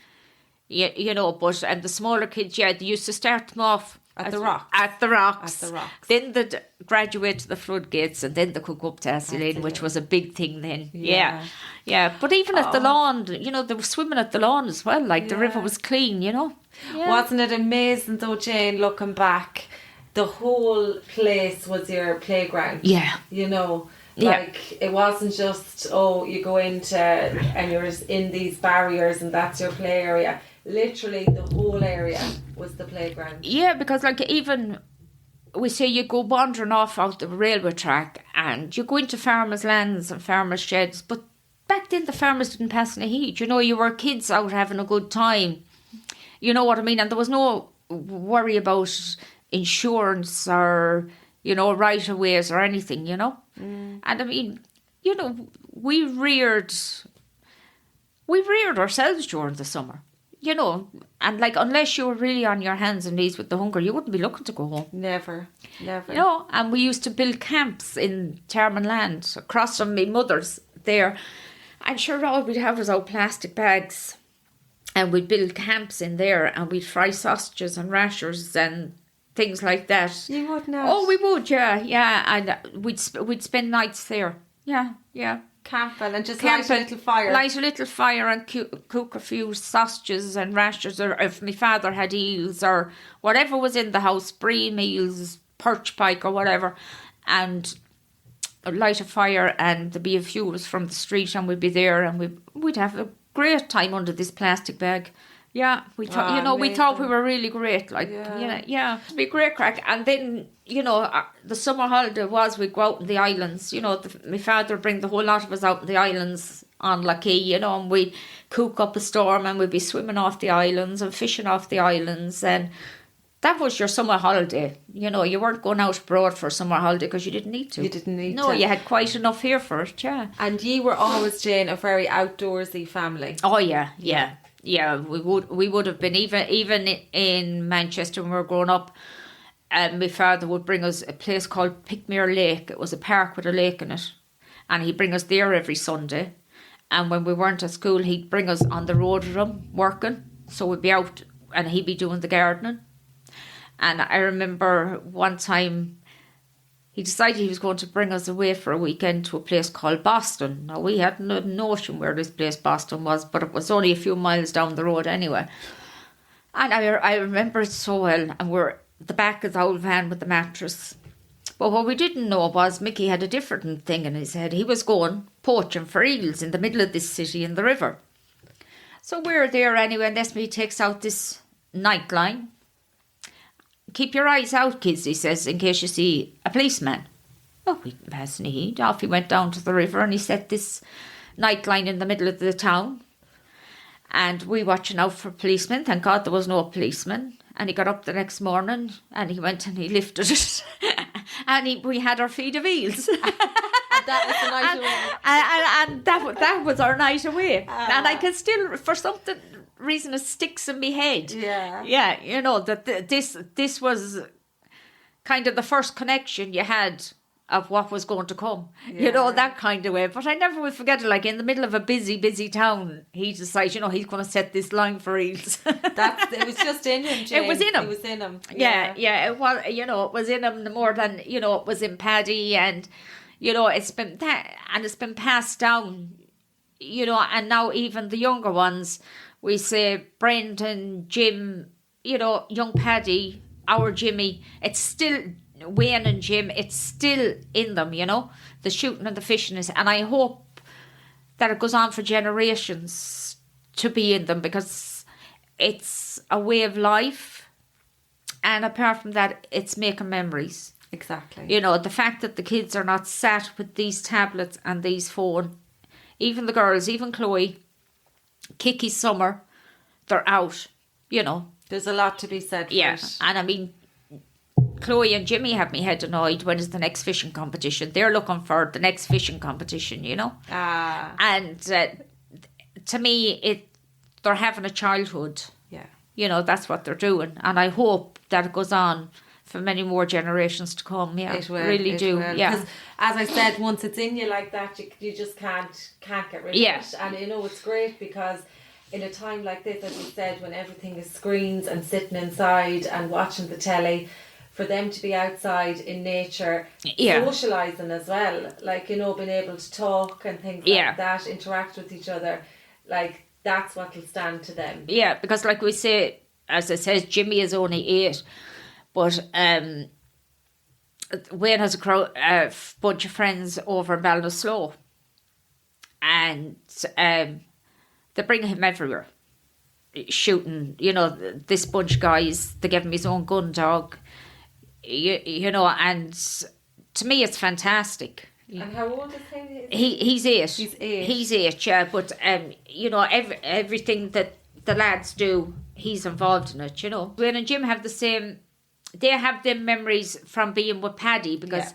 you know, and the smaller kids, yeah, they used to start them off At the rocks. At the rocks. At the rocks. Then they'd graduate to the floodgates, and then they could go up to Astley, which was a big thing then. Yeah. Yeah. But even at the lawn, you know, they were swimming at the lawn as well. Like, the river was clean, you know. Yeah. Wasn't it amazing though, Jane, looking back? The whole place was your playground. Yeah. You know, Yeah. like it wasn't just, you go into and you're in these barriers and that's your play area. Literally the whole area was the playground. Yeah, because like even we say you go wandering off out the railway track and you go into farmers' lands and farmers' sheds, but back then the farmers didn't pass any heat. You know, you were kids out having a good time. You know what I mean? And there was no worry about insurance or, you know, right-of-ways or anything, you know? And I mean, you know, we reared ourselves during the summer. You know, and like, unless you were really on your hands and knees with the hunger, you wouldn't be looking to go home. Never. You know, and we used to build camps in Termon Land, across from my mother's there. And sure, all we'd have was our plastic bags. And we'd build camps in there, and we'd fry sausages and rashers and things like that. You would not? Oh, we would, yeah. And we'd spend nights there. Yeah. Camping and just light a little fire. Light a little fire and cook a few sausages and rashers, or if my father had eels or whatever was in the house, brie meals, perch pike or whatever, and light a fire, and there'd be a few of us from the street, and we'd be there, and we'd have a great time under this plastic bag. Yeah, we thought, we thought we were really great. Like, it'd be great crack. And then, you know, the summer holiday was we'd go out in the islands. You know, my father would bring the whole lot of us out in the islands on Lough, you know, and we'd cook up a storm and we'd be swimming off the islands and fishing off the islands. And that was your summer holiday. You know, you weren't going out abroad for a summer holiday because you didn't need to. You didn't need to. No, you had quite enough here for it, yeah. And you were always, Jane, a very outdoorsy family. Oh, yeah. Yeah, we would have been, even in Manchester when we were growing up. My father would bring us a place called Pickmere Lake. It was a park with a lake in it, and he'd bring us there every Sunday. And when we weren't at school, he'd bring us on the road with him working. So we'd be out, and he'd be doing the gardening. And I remember one time he decided he was going to bring us away for a weekend to a place called Boston. Now, we had no notion where this place Boston was, but it was only a few miles down the road anyway. And I remember it so well. And we're at the back of the old van with the mattress. But what we didn't know was Mickey had a different thing in his head. He was going poaching for eels in the middle of this city in the river. So we're there anyway, and Esme takes out this night line. Keep your eyes out, kids, he says, in case you see a policeman. Oh, we didn't pass any heed. Off he went down to the river and he set this night line in the middle of the town. And we watching out for policemen. Thank God there was no policeman. And he got up the next morning and he went and he lifted it. And we had our feed of eels. That was the night away. And that was our night away. And I can still, for something reason, it sticks in my head. Yeah, you know, that this was kind of the first connection you had of what was going to come. You know, that kind of way. But I never will forget it. Like, in the middle of a busy town, he decides, you know, he's going to set this line for eels. It was just in him, Jane. It was in him. It was in him. Yeah, it was, you know, it was in him more than, you know, it was in Paddy, and, you know, it's been passed down, you know, and now even the younger ones, we say Brendan, Jim, you know, young Paddy, our Jimmy, it's still Wayne and Jim, it's still in them, you know, the shooting and the fishing is, and I hope that it goes on for generations to be in them, because it's a way of life, and apart from that, it's making memories. Exactly. You know, the fact that the kids are not sat with these tablets and these phones, even the girls, even Chloe, Kiki's summer, they're out, you know. There's a lot to be said for it. And I mean, Chloe and Jimmy have me head annoyed. When is the next fishing competition? They're looking for the next fishing competition, you know. And to me, they're having a childhood. Yeah. You know, that's what they're doing, and I hope that it goes on for many more generations to come. Yeah, it will. Really it do. Will. Yeah. Because, as I said, once it's in you like that, you just can't get rid of it. And you know, it's great because in a time like this, as you said, when everything is screens and sitting inside and watching the telly, for them to be outside in nature, socialising as well, like, you know, being able to talk and things like that, interact with each other, like, that's what will stand to them. Yeah, because like we say, as I said, Jimmy is only 8, but Wayne has a bunch of friends over in Ballinasloe, and they bring him everywhere, shooting, you know, this bunch of guys, they give him his own gun dog, you know, and to me it's fantastic. And how old is he? He's 8. He's 8. He's 8, yeah, but you know, everything that the lads do, he's involved in it, you know. Wayne and Jim have the same, they have them memories from being with Paddy, because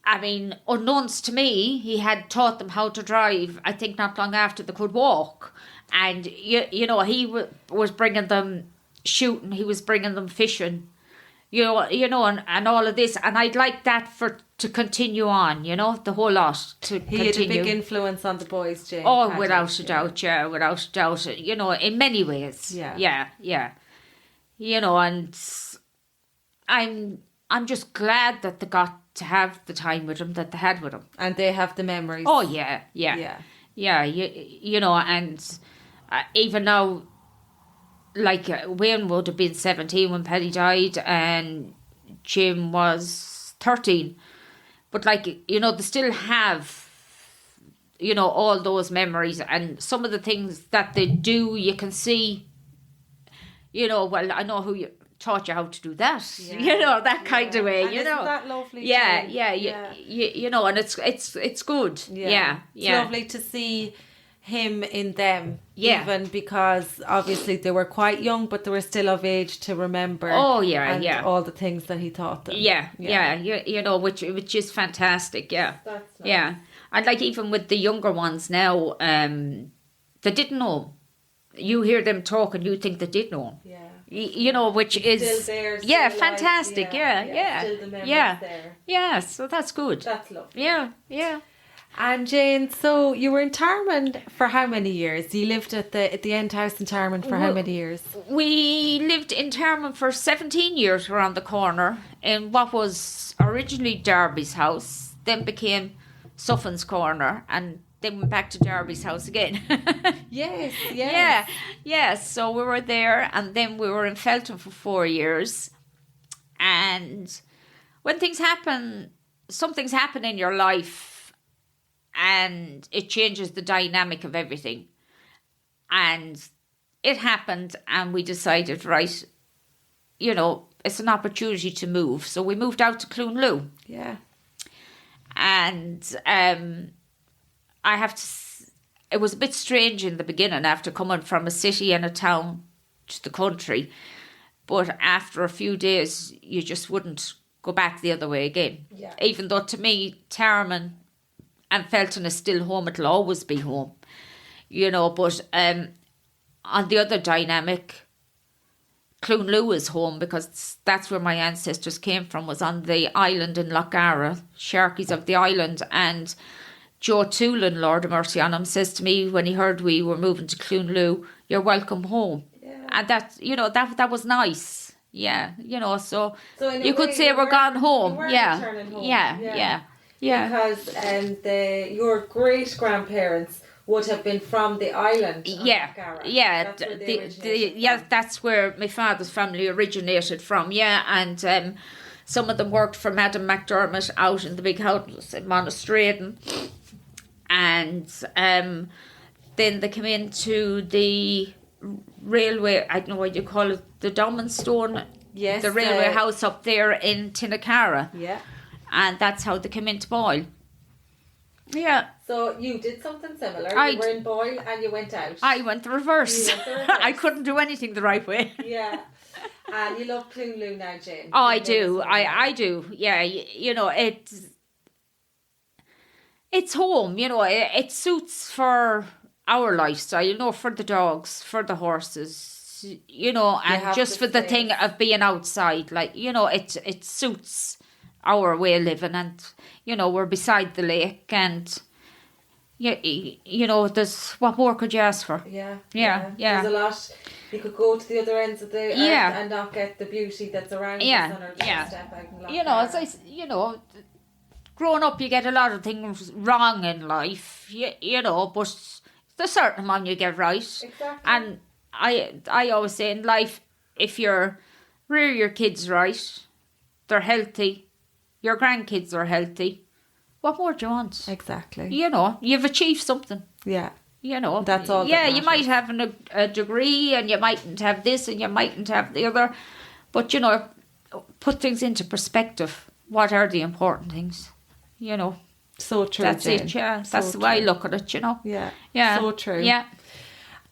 I mean, unknowns to me, he had taught them how to drive, I think not long after they could walk. And, you know, he was bringing them shooting, he was bringing them fishing, you know, and all of this. And I'd like that to continue on, you know, the whole lot to continue. He had a big influence on the boys, Jane. Oh, Paddy. without a doubt, without a doubt. You know, in many ways. Yeah. You know, and I'm just glad that they got to have the time with him that they had with him. And they have the memories. Oh, yeah. You know, and even now, like, Wayne would have been 17 when Paddy died, and Jim was 13. But, like, you know, they still have, you know, all those memories, and some of the things that they do, you can see, you know, well, I know who taught you how to do that, you know, that kind of way, and you know. Isn't that lovely? You know, and it's good. Yeah. It's lovely to see him in them, even because obviously they were quite young, but they were still of age to remember. Oh all the things that he taught them. You know, which is fantastic. That's nice. And like even with the younger ones now, they didn't know. You hear them talk and you think they did know. You know, which it's is still there, still fantastic. Still the memories there. So that's good. That's lovely. Yeah. And Jane, so you were in Termon for how many years? You lived at the end house in Termon for how many years? We lived in Termon for 17 years around the corner in what was originally Darby's house, then became Suffin's corner, and then went back to Darby's house again. Yes. So we were there, and then we were in Felton for 4 years. And when things happen, something's happened in your life, and it changes the dynamic of everything. And it happened, and we decided, right, you know, it's an opportunity to move. So we moved out to Cloonloo. Yeah. And I have to, it was a bit strange in the beginning after coming from a city and a town to the country. But after a few days, you just wouldn't go back the other way again. Yeah. Even though to me, Termon and Felton is still home, it'll always be home, you know. But on the other dynamic, Cloonloo is home because that's where my ancestors came from, was on the island in Lochara, Sharkeys of the island. And Joe Toolin, Lord of mercy on him, says to me when he heard we were moving to Cloonloo, "You're welcome home." Yeah. And that, you know, that was nice. Yeah, you know, so you could say we're gone home. Returning home. Yeah. Because your great grandparents would have been from the island. That's where my father's family originated from. And some of them worked for Madam McDermott out in the big house in Monastraden, and then they came into the railway. I don't know what you call it, the Dominstone. Yes, the railway house up there in Tinnacara. Yeah. And that's how they came into Boyle. Yeah. So you did something similar. You were in Boyle and you went out. I went the reverse. You went the reverse. I couldn't do anything the right way. Yeah. And you love Clunloo now, Jane. Oh, I do. I do. Yeah, you know, it's home, you know. It suits for our lifestyle, you know, for the dogs, for the horses, you know, and just for the thing of being outside. Like, you know, it suits our way of living, and, you know, we're beside the lake, and... You know, what more could you ask for? Yeah. There's a lot. You could go to the other ends of the earth and not get the beauty that's around us on our doorstep. You know, you know, growing up, you get a lot of things wrong in life. You know, but there's a certain amount you get right. Exactly. And I always say in life, if you rear your kids right, they're healthy, your grandkids are healthy. What more do you want? Exactly. You know, you've achieved something. Yeah. You know. That's all. Yeah, you might have a degree, and you mightn't have this, and you mightn't have the other. But, you know, put things into perspective. What are the important things? You know. So true, That's Jane. it, yeah. That's the way I look at it, you know. Yeah. Yeah. So true. Yeah.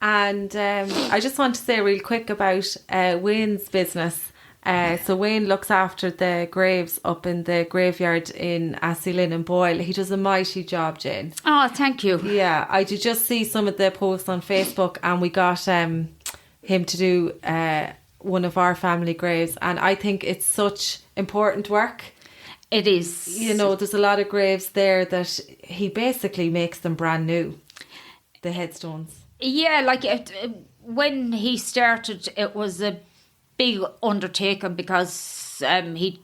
And I just want to say real quick about Wayne's business. So Wayne looks after the graves up in the graveyard in Asseylin and Boyle. He does a mighty job, Jane. Oh, thank you. Yeah, I did just see some of the posts on Facebook, and we got him to do one of our family graves, and I think it's such important work. It is. You know, there's a lot of graves there that he basically makes them brand new, the headstones. Yeah, like when he started, it was a big undertaking because he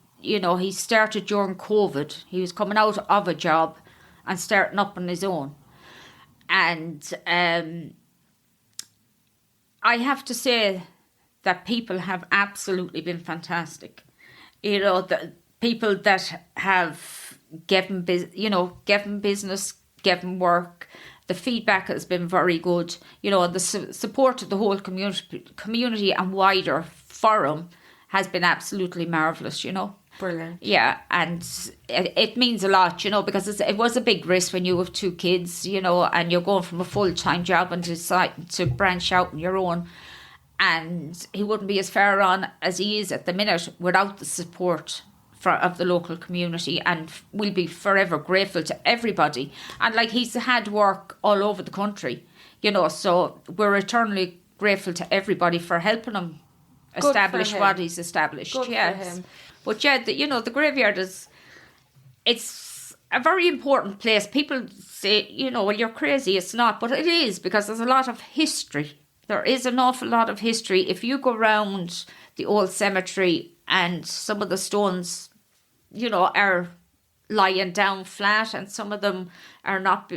started during COVID. He was coming out of a job and starting up on his own. And I have to say that people have absolutely been fantastic. You know, the people that have given business, given work. The feedback has been very good. You know, the support of the whole community and wider forum has been absolutely marvellous, you know. Brilliant. Yeah, and it means a lot, you know, because it was a big risk when you have 2 kids, you know, and you're going from a full-time job and deciding to branch out on your own. And he wouldn't be as far on as he is at the minute without the support of the local community, and we'll be forever grateful to everybody. And like, he's had work all over the country, you know, so we're eternally grateful to everybody for helping him establish what he's established. Good yes. for him. But yeah, the graveyard it's a very important place. People say, you know, well, you're crazy. It's not, but it is, because there's a lot of history. There is an awful lot of history. If you go round the old cemetery, and some of the stones, you know, are lying down flat, and some of them are not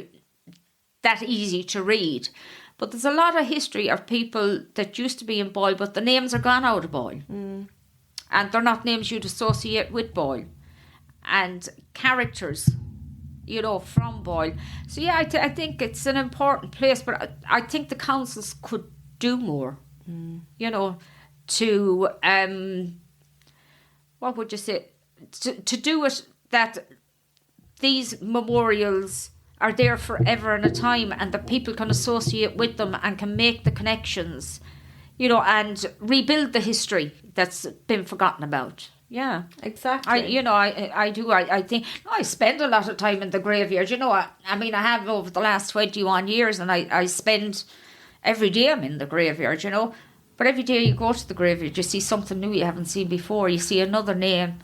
that easy to read. But there's a lot of history of people that used to be in Boyle, but the names are gone out of Boyle. Mm. And they're not names you'd associate with Boyle. And characters, you know, from Boyle. So yeah, I think it's an important place, but I think the councils could do more, you know, to... what would you say, to do it that these memorials are there forever and a time, and that people can associate with them and can make the connections, you know, and rebuild the history that's been forgotten about. Yeah, exactly. I do. I think I spend a lot of time in the graveyard. You know, I mean, I have over the last 21 years, and I spend every day I'm in the graveyard, you know. But every day you go to the graveyard, you see something new you haven't seen before. You see another name,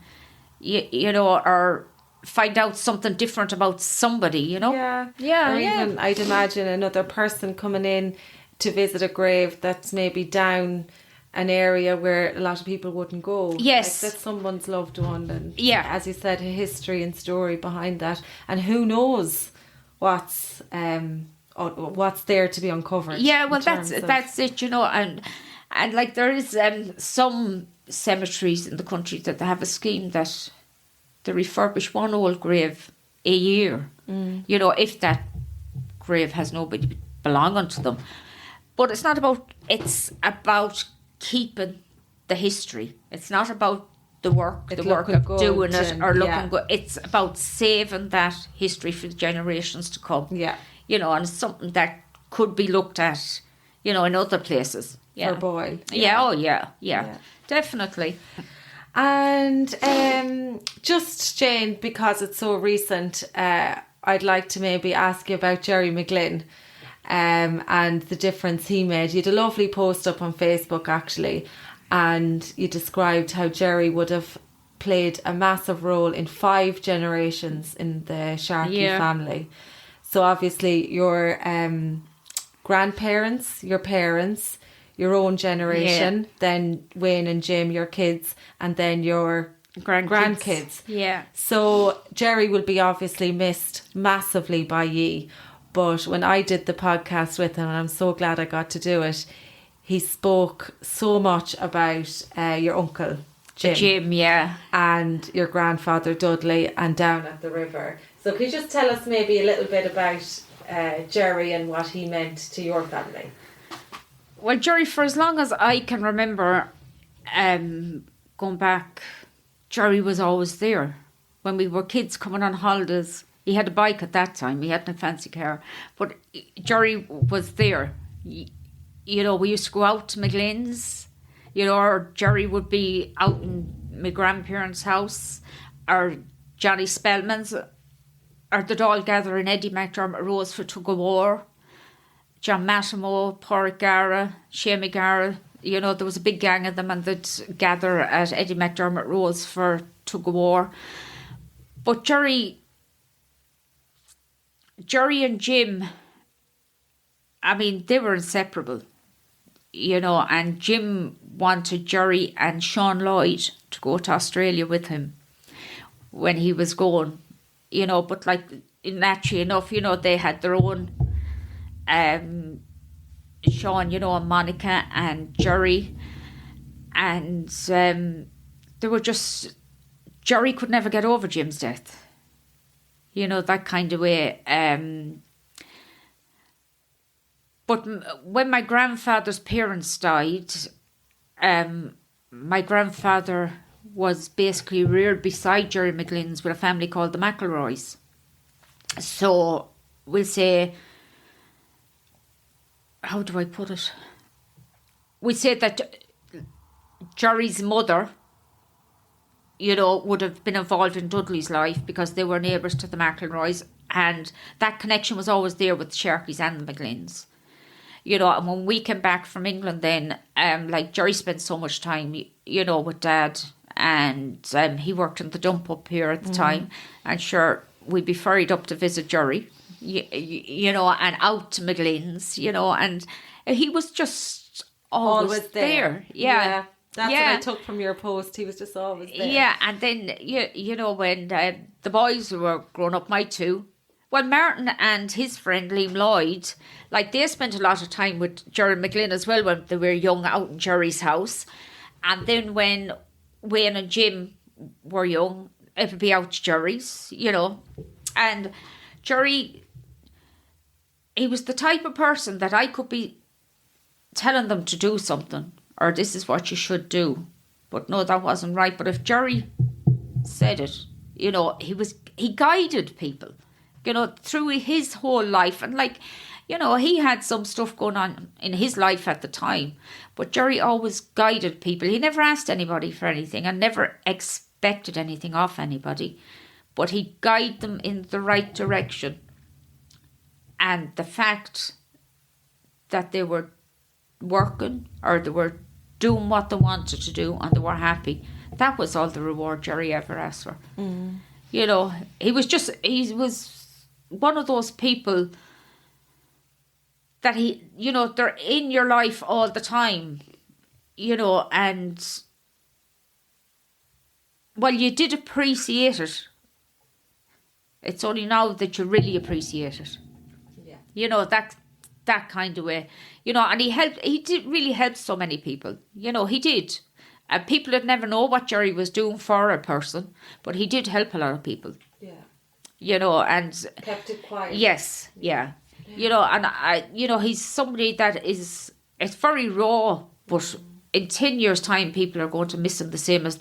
you know, or find out something different about somebody, you know. Yeah. Or even, I'd imagine, another person coming in to visit a grave that's maybe down an area where a lot of people wouldn't go. Yes. Like, that's someone's loved one. And as you said, a history and story behind that. And who knows what's there to be uncovered. Yeah, well, that's it, you know, and like, there is some cemeteries in the country that they have a scheme that they refurbish one old grave a year, you know, if that grave has nobody belonging to them. But it's about keeping the history. It's not about the work It's of doing it or looking good. It's about saving that history for the generations to come. Yeah. You know, and it's something that could be looked at, you know, in other places. Yeah. For Boyle. Yeah. Definitely. And just, Jane, because it's so recent, I'd like to maybe ask you about Jerry McGlynn and the difference he made. You had a lovely post up on Facebook, actually, and you described how Jerry would have played a massive role in 5 generations in the Sharkey family. So obviously your grandparents, your parents, your own generation, then Wayne and Jim, your kids, and then your grandkids. Yeah. So Jerry will be obviously missed massively by ye. But when I did the podcast with him, and I'm so glad I got to do it, he spoke so much about your uncle, Jim. And your grandfather, Dudley, and down at the river. So could you just tell us maybe a little bit about Jerry and what he meant to your family? Well, Jerry, for as long as I can remember going back, Jerry was always there. When we were kids coming on holidays, he had a bike at that time. He hadn't a fancy car. But Jerry was there. You know, we used to go out to McGlynn's, you know, or Jerry would be out in my grandparents' house, or Johnny Spellman's, or they'd all gather in Eddie McDermott Rose for tug of war. John Mattimo, Porrick Gara, Shamie Gara, you know, there was a big gang of them, and they'd gather at Eddie McDermott Rose for tug of war. But Jerry and Jim, I mean, they were inseparable, you know, and Jim wanted Jerry and Sean Lloyd to go to Australia with him when he was going, you know, but like, naturally enough, you know, they had their own Sean, you know, and Monica and Jerry, and they were just, Jerry could never get over Jim's death, you know, that kind of way. But when my grandfather's parents died, my grandfather was basically reared beside Jerry McGlynn's with a family called the McElroys. So we'll say, how do I put it? We say that Jerry's mother, you know, would have been involved in Dudley's life because they were neighbours to the McElroys, and that connection was always there with the Sharkeys and the McGlynn's. You know, and when we came back from England then, like Jerry spent so much time, you know, with Dad, and he worked in the dump up here at the time, and sure, we'd be ferried up to visit Jerry, you know, and out to McGlynn's, you know, and he was just always there. Yeah. That's what I took from your post. He was just always there. Yeah, and then, you know, when the boys were growing up, my two, well, Martin and his friend Liam Lloyd, like, they spent a lot of time with Jerry McGlynn as well when they were young out in Jerry's house. And then when Wayne and Jim were young, it would be out to Jerry's, you know. And Jerry, he was the type of person that I could be telling them to do something, or this is what you should do. But no, that wasn't right. But if Jerry said it, you know, he guided people, you know, through his whole life. And like, you know, he had some stuff going on in his life at the time, but Jerry always guided people. He never asked anybody for anything and never expected anything off anybody, but he guided them in the right direction. And the fact that they were working, or they were doing what they wanted to do, and they were happy, that was all the reward Jerry ever asked for. You know, he was one of those people that you know, they're in your life all the time, you know, and, well, you did appreciate it. It's only now that you really appreciate it. Yeah. You know, that kind of way. You know, and he did really help so many people. You know, he did. And people would never know what Jerry was doing for a person, but he did help a lot of people. Yeah. You know, and kept it quiet. Yes, yeah. You know, and you know, he's somebody that it's very raw, but in 10 years' time, people are going to miss him the same as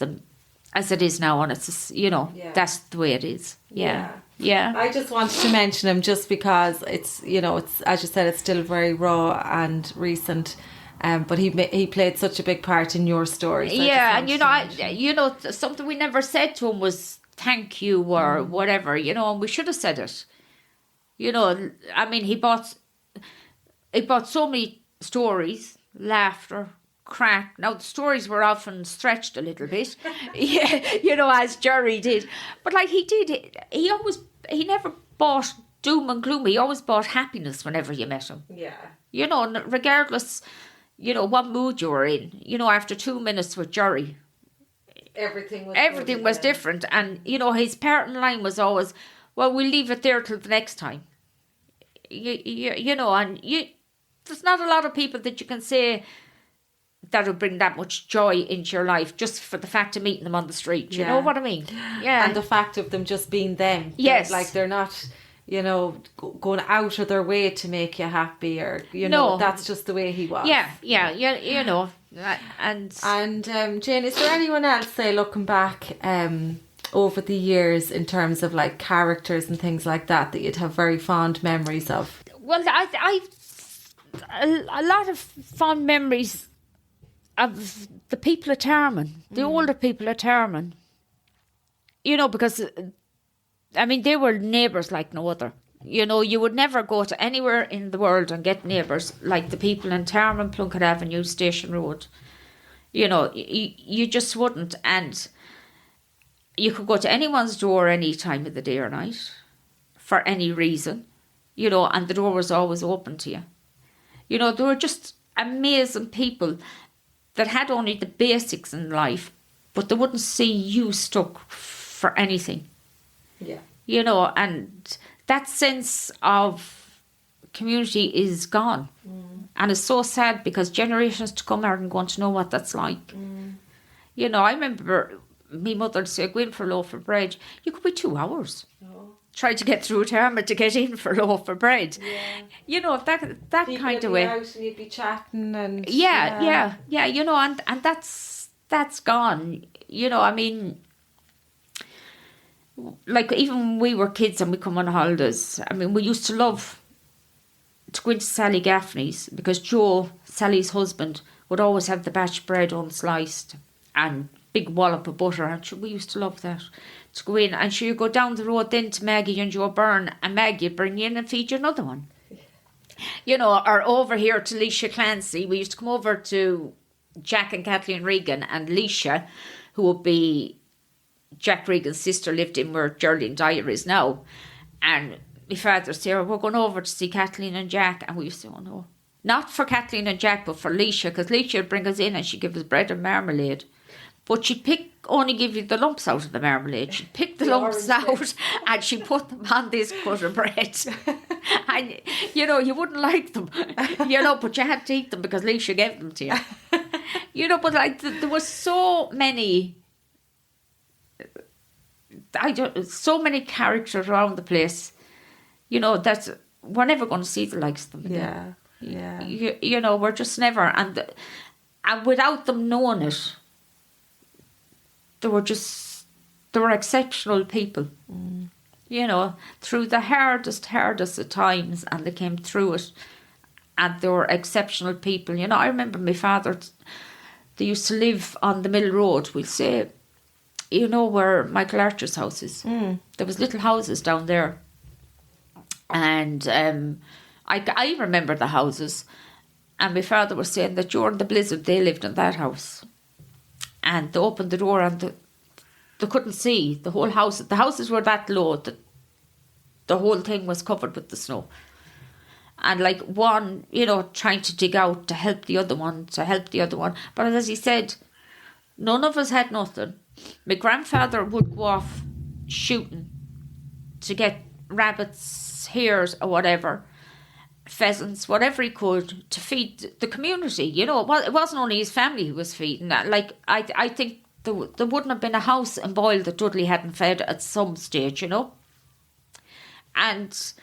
as it is now, and it's, you know, that's the way it is. Yeah. I just wanted to mention him just because it's, you know, it's, as you said, it's still very raw and recent. But he played such a big part in your story. So and you know, something we never said to him was thank you or whatever, you know, and we should have said it. You know, I mean, he bought so many stories, laughter, crack. Now, the stories were often stretched a little bit, you know, as Jerry did. But like he never bought doom and gloom. He always bought happiness whenever you met him. Yeah. You know, regardless, you know, what mood you were in. You know, after 2 minutes with Jerry, everything was different. And, you know, his parting line was always, well, we'll leave it there till the next time. You know, and there's not a lot of people that you can say that will bring that much joy into your life just for the fact of meeting them on the street. You know what I mean? Yeah. And the fact of them just being them. Yes. Like they're not, you know, going out of their way to make you happy, or, you know, that's just the way he was. Yeah, you know. And Jane, is there anyone else, say, looking back over the years in terms of like characters and things like that you'd have very fond memories of? Well, I've a lot of fond memories of the people of Termon, the older people of Termon. You know, because, I mean, they were neighbours like no other. You know, you would never go to anywhere in the world and get neighbours like the people in Termon, Plunkett Avenue, Station Road. You know, you just wouldn't. And you could go to anyone's door any time of the day or night for any reason, you know, and the door was always open to you. You know, they were just amazing people that had only the basics in life, but they wouldn't see you stuck for anything. Yeah. You know, and that sense of community is gone. And it's so sad because generations to come aren't going to know what that's like. You know, I remember my mother would say, go in for a loaf of bread. You could be 2 hours. Try to get through Termon to get in for a loaf of bread. Yeah. You know, that people kind of way. Out and you'd be chatting and yeah. You know, and that's gone. You know, I mean, like even when we were kids and we come on holidays, I mean, we used to love to go into Sally Gaffney's because Joe, Sally's husband, would always have the batch bread unsliced and big wallop of butter, and we used to love that. To go in, and sure, you go down the road then to Maggie and Joe Byrne, and Maggie would bring you in and feed you another one. You know, or over here to Leisha Clancy. We used to come over to Jack and Kathleen Regan, and Leisha, who would be Jack Regan's sister, lived in where Geraldine Dyer is now. And my father said, oh, we're going over to see Kathleen and Jack. And we used to say, oh no, not for Kathleen and Jack, but for Leisha, because Leisha would bring us in and she'd give us bread and marmalade. But she'd only give you the lumps out of the marmalade. She'd pick the lumps out and she'd put them on this cut of bread. And, you know, you wouldn't like them, you know, but you had to eat them because Leisha gave them to you. You know, but like there was so many, so many characters around the place, you know, that we're never going to see the likes of them again. Yeah. You know, we're just never. And without them knowing it, they were exceptional people, you know, through the hardest of times, and they came through it, and they were exceptional people. You know, I remember my father, they used to live on the Mill Road, we'll say, you know, where Michael Archer's house is. There was little houses down there, and I remember the houses, and my father was saying that during the blizzard they lived in that house. And they opened the door and they couldn't see the whole house. The houses were that low that the whole thing was covered with the snow. And like one, you know, trying to dig out to help the other one. But as he said, none of us had nothing. My grandfather would go off shooting to get rabbits, hares or whatever, pheasants, whatever he could, to feed the community. You know, it wasn't only his family who was feeding that. Like, I think there wouldn't have been a house in Boyle that Dudley hadn't fed at some stage, you know. And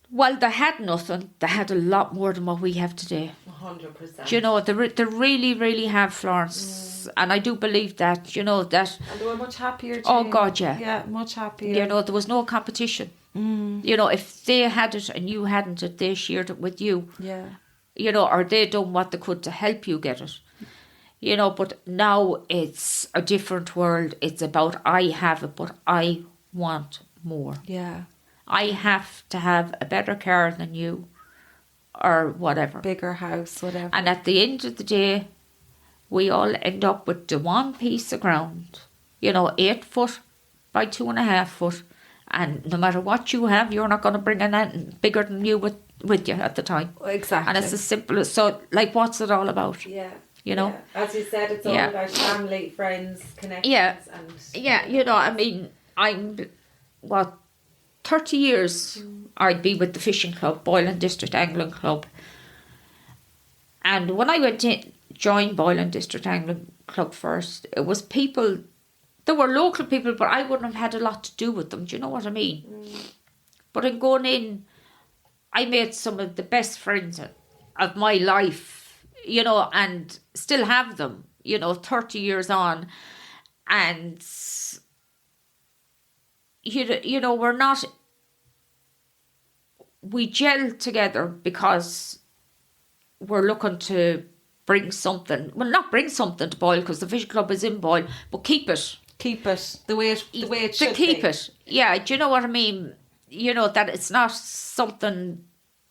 while they had nothing, they had a lot more than what we have today. 100%. You know, they really, really have, Florence. was, and I do believe that, you know, that... And they were much happier, Jane. Oh, God, yeah. Yeah, much happier. You know, there was no competition. You know, if they had it and you hadn't it, they shared it with you. Yeah. You know, or they done what they could to help you get it. You know, but now it's a different world. It's about I have it, but I want more. Yeah. I have to have a better car than you, or whatever. Bigger house, whatever. And at the end of the day, we all end up with the one piece of ground, you know, 8 foot by 2.5 foot. And no matter what you have, you're not going to bring anything bigger than you with you at the time. Exactly. And it's as simple as, so, like, what's it all about? Yeah. You know? Yeah. As you said, it's all about family, friends, connections. Yeah. And yeah, you know, I mean, I'm, 30 years I'd be with the fishing club, Boyle District Angling Club. And when I went to join Boyle District Angling Club first, it was people, there were local people, but I wouldn't have had a lot to do with them. Do you know what I mean? But in going in, I made some of the best friends of my life, you know, and still have them, you know, 30 years on. And, you know, we gel together because we're looking to bring something, well, not bring something to Boyle because the fishing club is in Boyle, but keep it. Keep it the way it should be. To keep it. Yeah, do you know what I mean? You know, that it's not something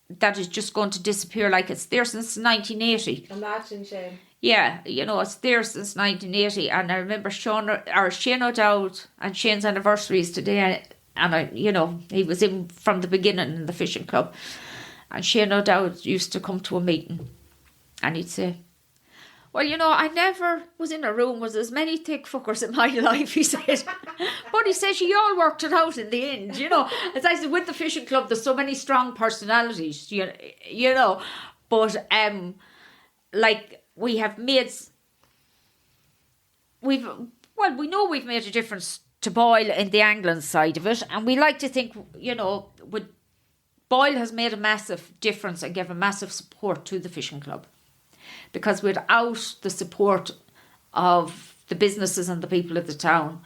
that is just going to disappear, like it's there since 1980. Imagine, Shane. Yeah, you know, it's there since 1980. And I remember Shane O'Dowd, and Shane's anniversary is today, and I, you know, he was in from the beginning in the fishing club. And Shane O'Dowd used to come to a meeting and he'd say, well, you know, I never was in a room with as many thick fuckers in my life, he said. But he says, you all worked it out in the end, you know. As I said, with the fishing club, there's so many strong personalities, you know. But, like, we have made... we know we've made a difference to Boyle in the angling side of it. And we like to think, you know, Boyle has made a massive difference and given massive support to the fishing club. Because without the support of the businesses and the people of the town,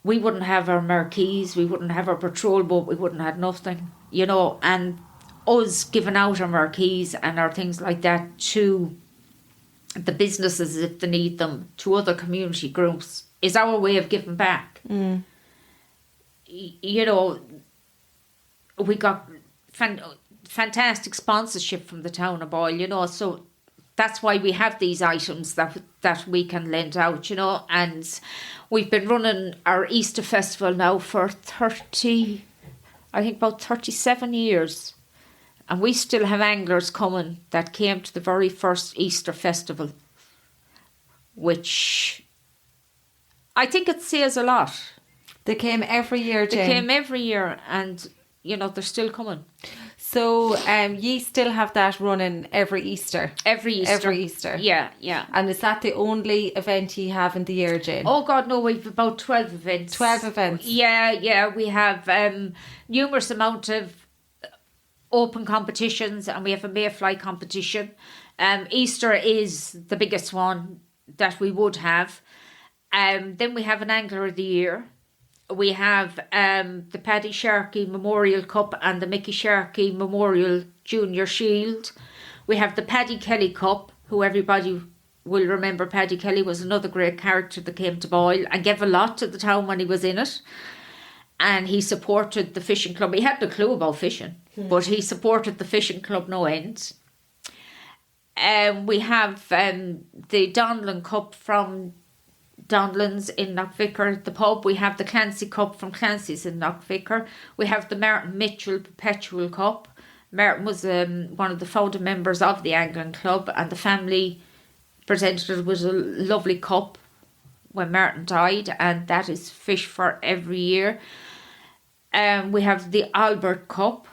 we wouldn't have our marquees, we wouldn't have our patrol boat, we wouldn't have nothing, you know. And us giving out our marquees and our things like that to the businesses if they need them, to other community groups, is our way of giving back. You know, we got fantastic sponsorship from the town of Boyle, you know, so that's why we have these items that we can lend out, you know. And we've been running our Easter festival now for about 37 years. And we still have anglers coming that came to the very first Easter festival, which I think it says a lot. They came every year, Jane. They came every year, and, you know, they're still coming. So ye still have that running every Easter? Every Easter. Yeah. And is that the only event you have in the year, Jane? Oh, God, no, we've about 12 events. 12 events? Yeah, we have numerous amount of open competitions, and we have a mayfly competition. Easter is the biggest one that we would have. Then we have an Angler of the Year. We have the Paddy Sharkey Memorial Cup and the Mickey Sharkey Memorial Junior Shield. We have the Paddy Kelly Cup, who everybody will remember. Paddy Kelly was another great character that came to Boyle and gave a lot to the town when he was in it. And he supported the fishing club. He had no clue about fishing, but he supported the fishing club no end. We have the Donlan Cup from Donlan's in Knockvicker, the pub. We have the Clancy Cup from Clancy's in Knockvicker. We have the Martin Mitchell Perpetual Cup. Martin was one of the founder members of the Angling Club, and the family presented it with a lovely cup when Martin died, and that is fish for every year. We have the Albert Cup,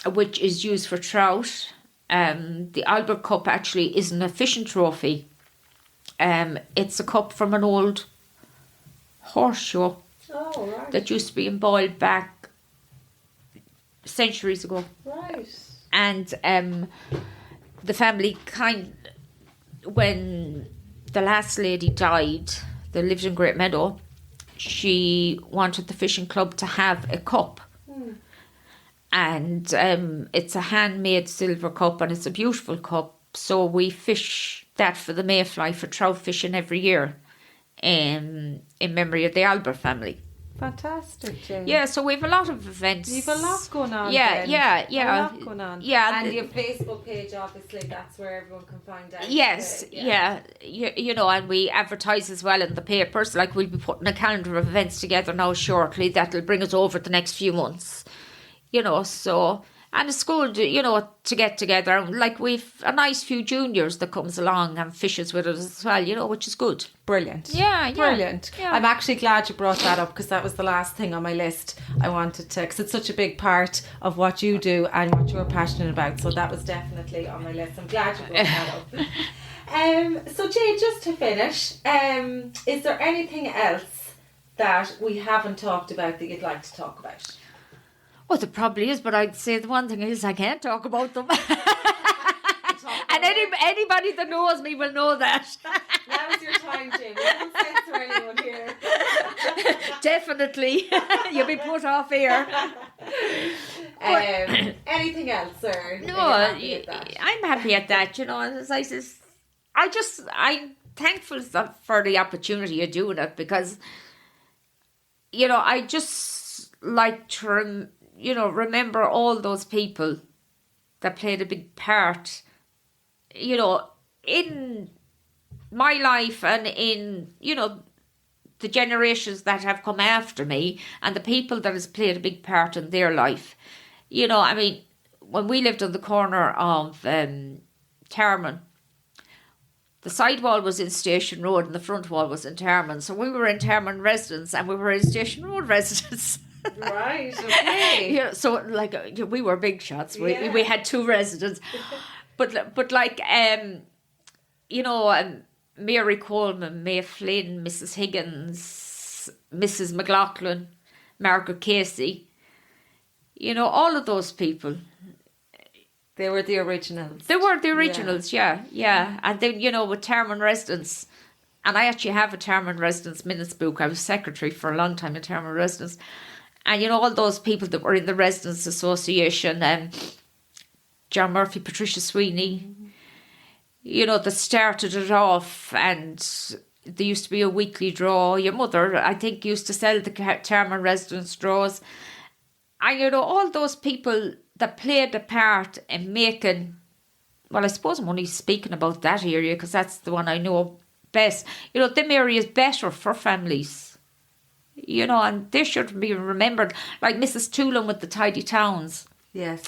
which is used for trout. The Albert Cup actually isn't a fishing trophy. It's a cup from an old horse show that used to be in Boyle back centuries ago. Right. And the family when the last lady died, that lived in Great Meadow, she wanted the fishing club to have a cup. And it's a handmade silver cup, and it's a beautiful cup. So we fish that for the mayfly for trout fishing every year in memory of the Albert family. Fantastic, Jane. Yeah, so we have a lot of events. You've a lot going on. Yeah, then. yeah. A lot going on. Yeah, and your Facebook page, obviously, that's where everyone can find out. Yes, yeah. You know, and we advertise as well in the papers. Like, we'll be putting a calendar of events together now shortly that'll bring us over the next few months. You know, so... And it's good, you know, to get together. Like, we've a nice few juniors that comes along and fishes with us as well, you know, which is good. Brilliant. Yeah. Brilliant. Yeah. I'm actually glad you brought that up, because that was the last thing on my list I wanted to, because it's such a big part of what you do and what you're passionate about. So that was definitely on my list. I'm glad you brought that up. So, Jane, just to finish, is there anything else that we haven't talked about that you'd like to talk about? Well, there probably is, but I'd say the one thing is I can't talk about them. And anybody that knows me will know that. Now's your time, Jane. We don't censor anyone here. Definitely. You'll be put off here. Anything else, or No, are you happy with that? I'm happy at that, you know. As I says, I'm thankful for the opportunity of doing it, because, you know, I just like to, remember all those people that played a big part, you know, in my life and in, you know, the generations that have come after me, and the people that has played a big part in their life. You know, I mean, when we lived on the corner of Termon, the side wall was in Station Road and the front wall was in Termon. So we were in Termon residence and we were in Station Road residence. Right, okay. Yeah, so like we were big shots. We had two residents, but like you know, Mary Coleman, May Flynn, Mrs. Higgins, Mrs. McLaughlin, Margaret Casey. You know, all of those people. They were the originals. They were the originals, yeah. And then, you know, with Termon residence, and I actually have a Termon residence minutes book. I was secretary for a long time in Termon residence. And, you know, all those people that were in the Residents Association, John Murphy, Patricia Sweeney, you know, that started it off, and there used to be a weekly draw. Your mother, I think, used to sell the Termon residence draws. And, you know, all those people that played a part in making, well, I suppose I'm only speaking about that area because that's the one I know best. You know, them areas better for families. You know, and they should be remembered, like Mrs. Toolan with the Tidy Towns. Yes.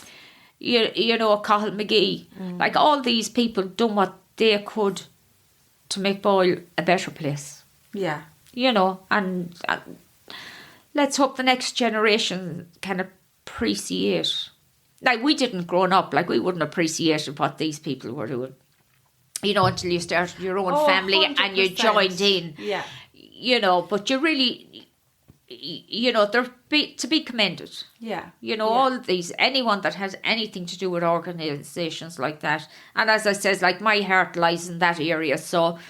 You know, Cahill McGee. Like, all these people done what they could to make Boyle a better place. Yeah. You know, and let's hope the next generation can appreciate. Like, we didn't grow up, like, we wouldn't appreciate what these people were doing. You know, until you started your own family 100%. and you joined in. Yeah. You know, but you really, you know, they're to be commended. Yeah. You know, all these, anyone that has anything to do with organisations like that. And as I says, like, my heart lies in that area. So,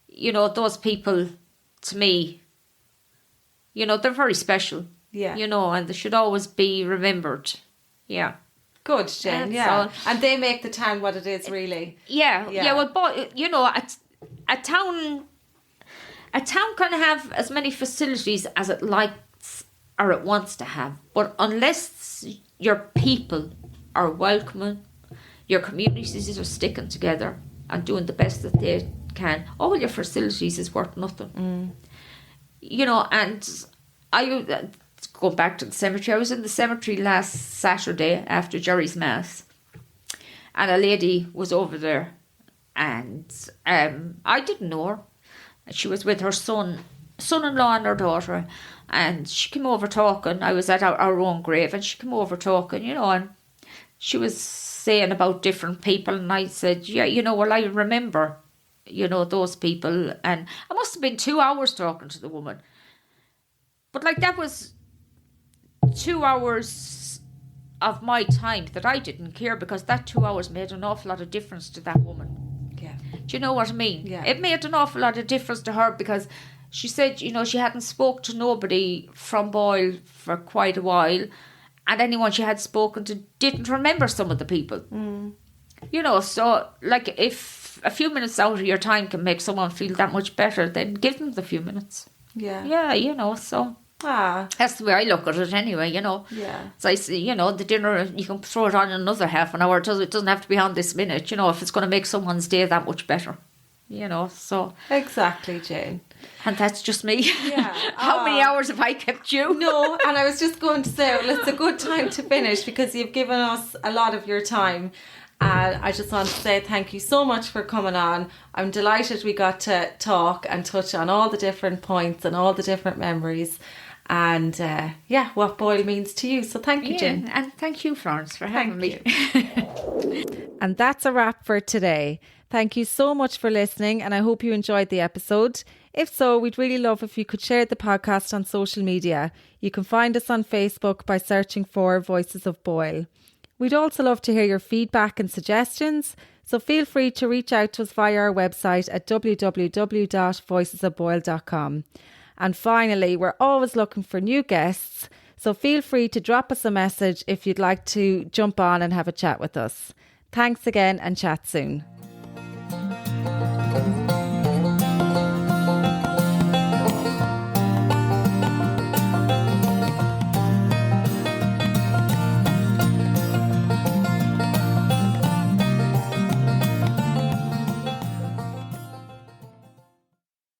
you know, those people, to me, you know, they're very special. Yeah. You know, and they should always be remembered. Yeah. Good, Jane, yeah. And they make the town what it is, really. Yeah. Well, but, you know, a town can have as many facilities as it likes or it wants to have. But unless your people are welcoming, your communities are sticking together and doing the best that they can, all your facilities is worth nothing. You know, and I... Go back to the cemetery. I was in the cemetery last Saturday after Jerry's Mass, and a lady was over there, and I didn't know her. She was with her son-in-law and her daughter, and she came over talking. I was at our own grave, and she came over talking, you know, and she was saying about different people, and I said, yeah, you know, well, I remember, you know, those people, and I must have been 2 hours talking to the woman, but like that was 2 hours of my time that I didn't care, because that 2 hours made an awful lot of difference to that woman. Yeah. Do you know what I mean? Yeah. It made an awful lot of difference to her because she said, you know, she hadn't spoke to nobody from Boyle for quite a while, and anyone she had spoken to didn't remember some of the people. You know, so like if a few minutes out of your time can make someone feel that much better, then give them the few minutes. Yeah, you know, so that's the way I look at it anyway, you know. Yeah. So I see, you know, the dinner, you can throw it on in another half an hour. It doesn't have to be on this minute, you know, if it's going to make someone's day that much better. You know, so. Exactly, Jane. And that's just me. Yeah. How many hours have I kept you? No, and I was just going to say, well, it's a good time to finish because you've given us a lot of your time. And I just want to say thank you so much for coming on. I'm delighted we got to talk and touch on all the different points and all the different memories. And what Boyle means to you. So thank you, Jane. And thank you, Florence, for having me. And that's a wrap for today. Thank you so much for listening, and I hope you enjoyed the episode. If so, we'd really love if you could share the podcast on social media. You can find us on Facebook by searching for Voices of Boyle. We'd also love to hear your feedback and suggestions, so feel free to reach out to us via our website at www.voicesofboyle.com. And finally, we're always looking for new guests, so feel free to drop us a message if you'd like to jump on and have a chat with us. Thanks again, and chat soon.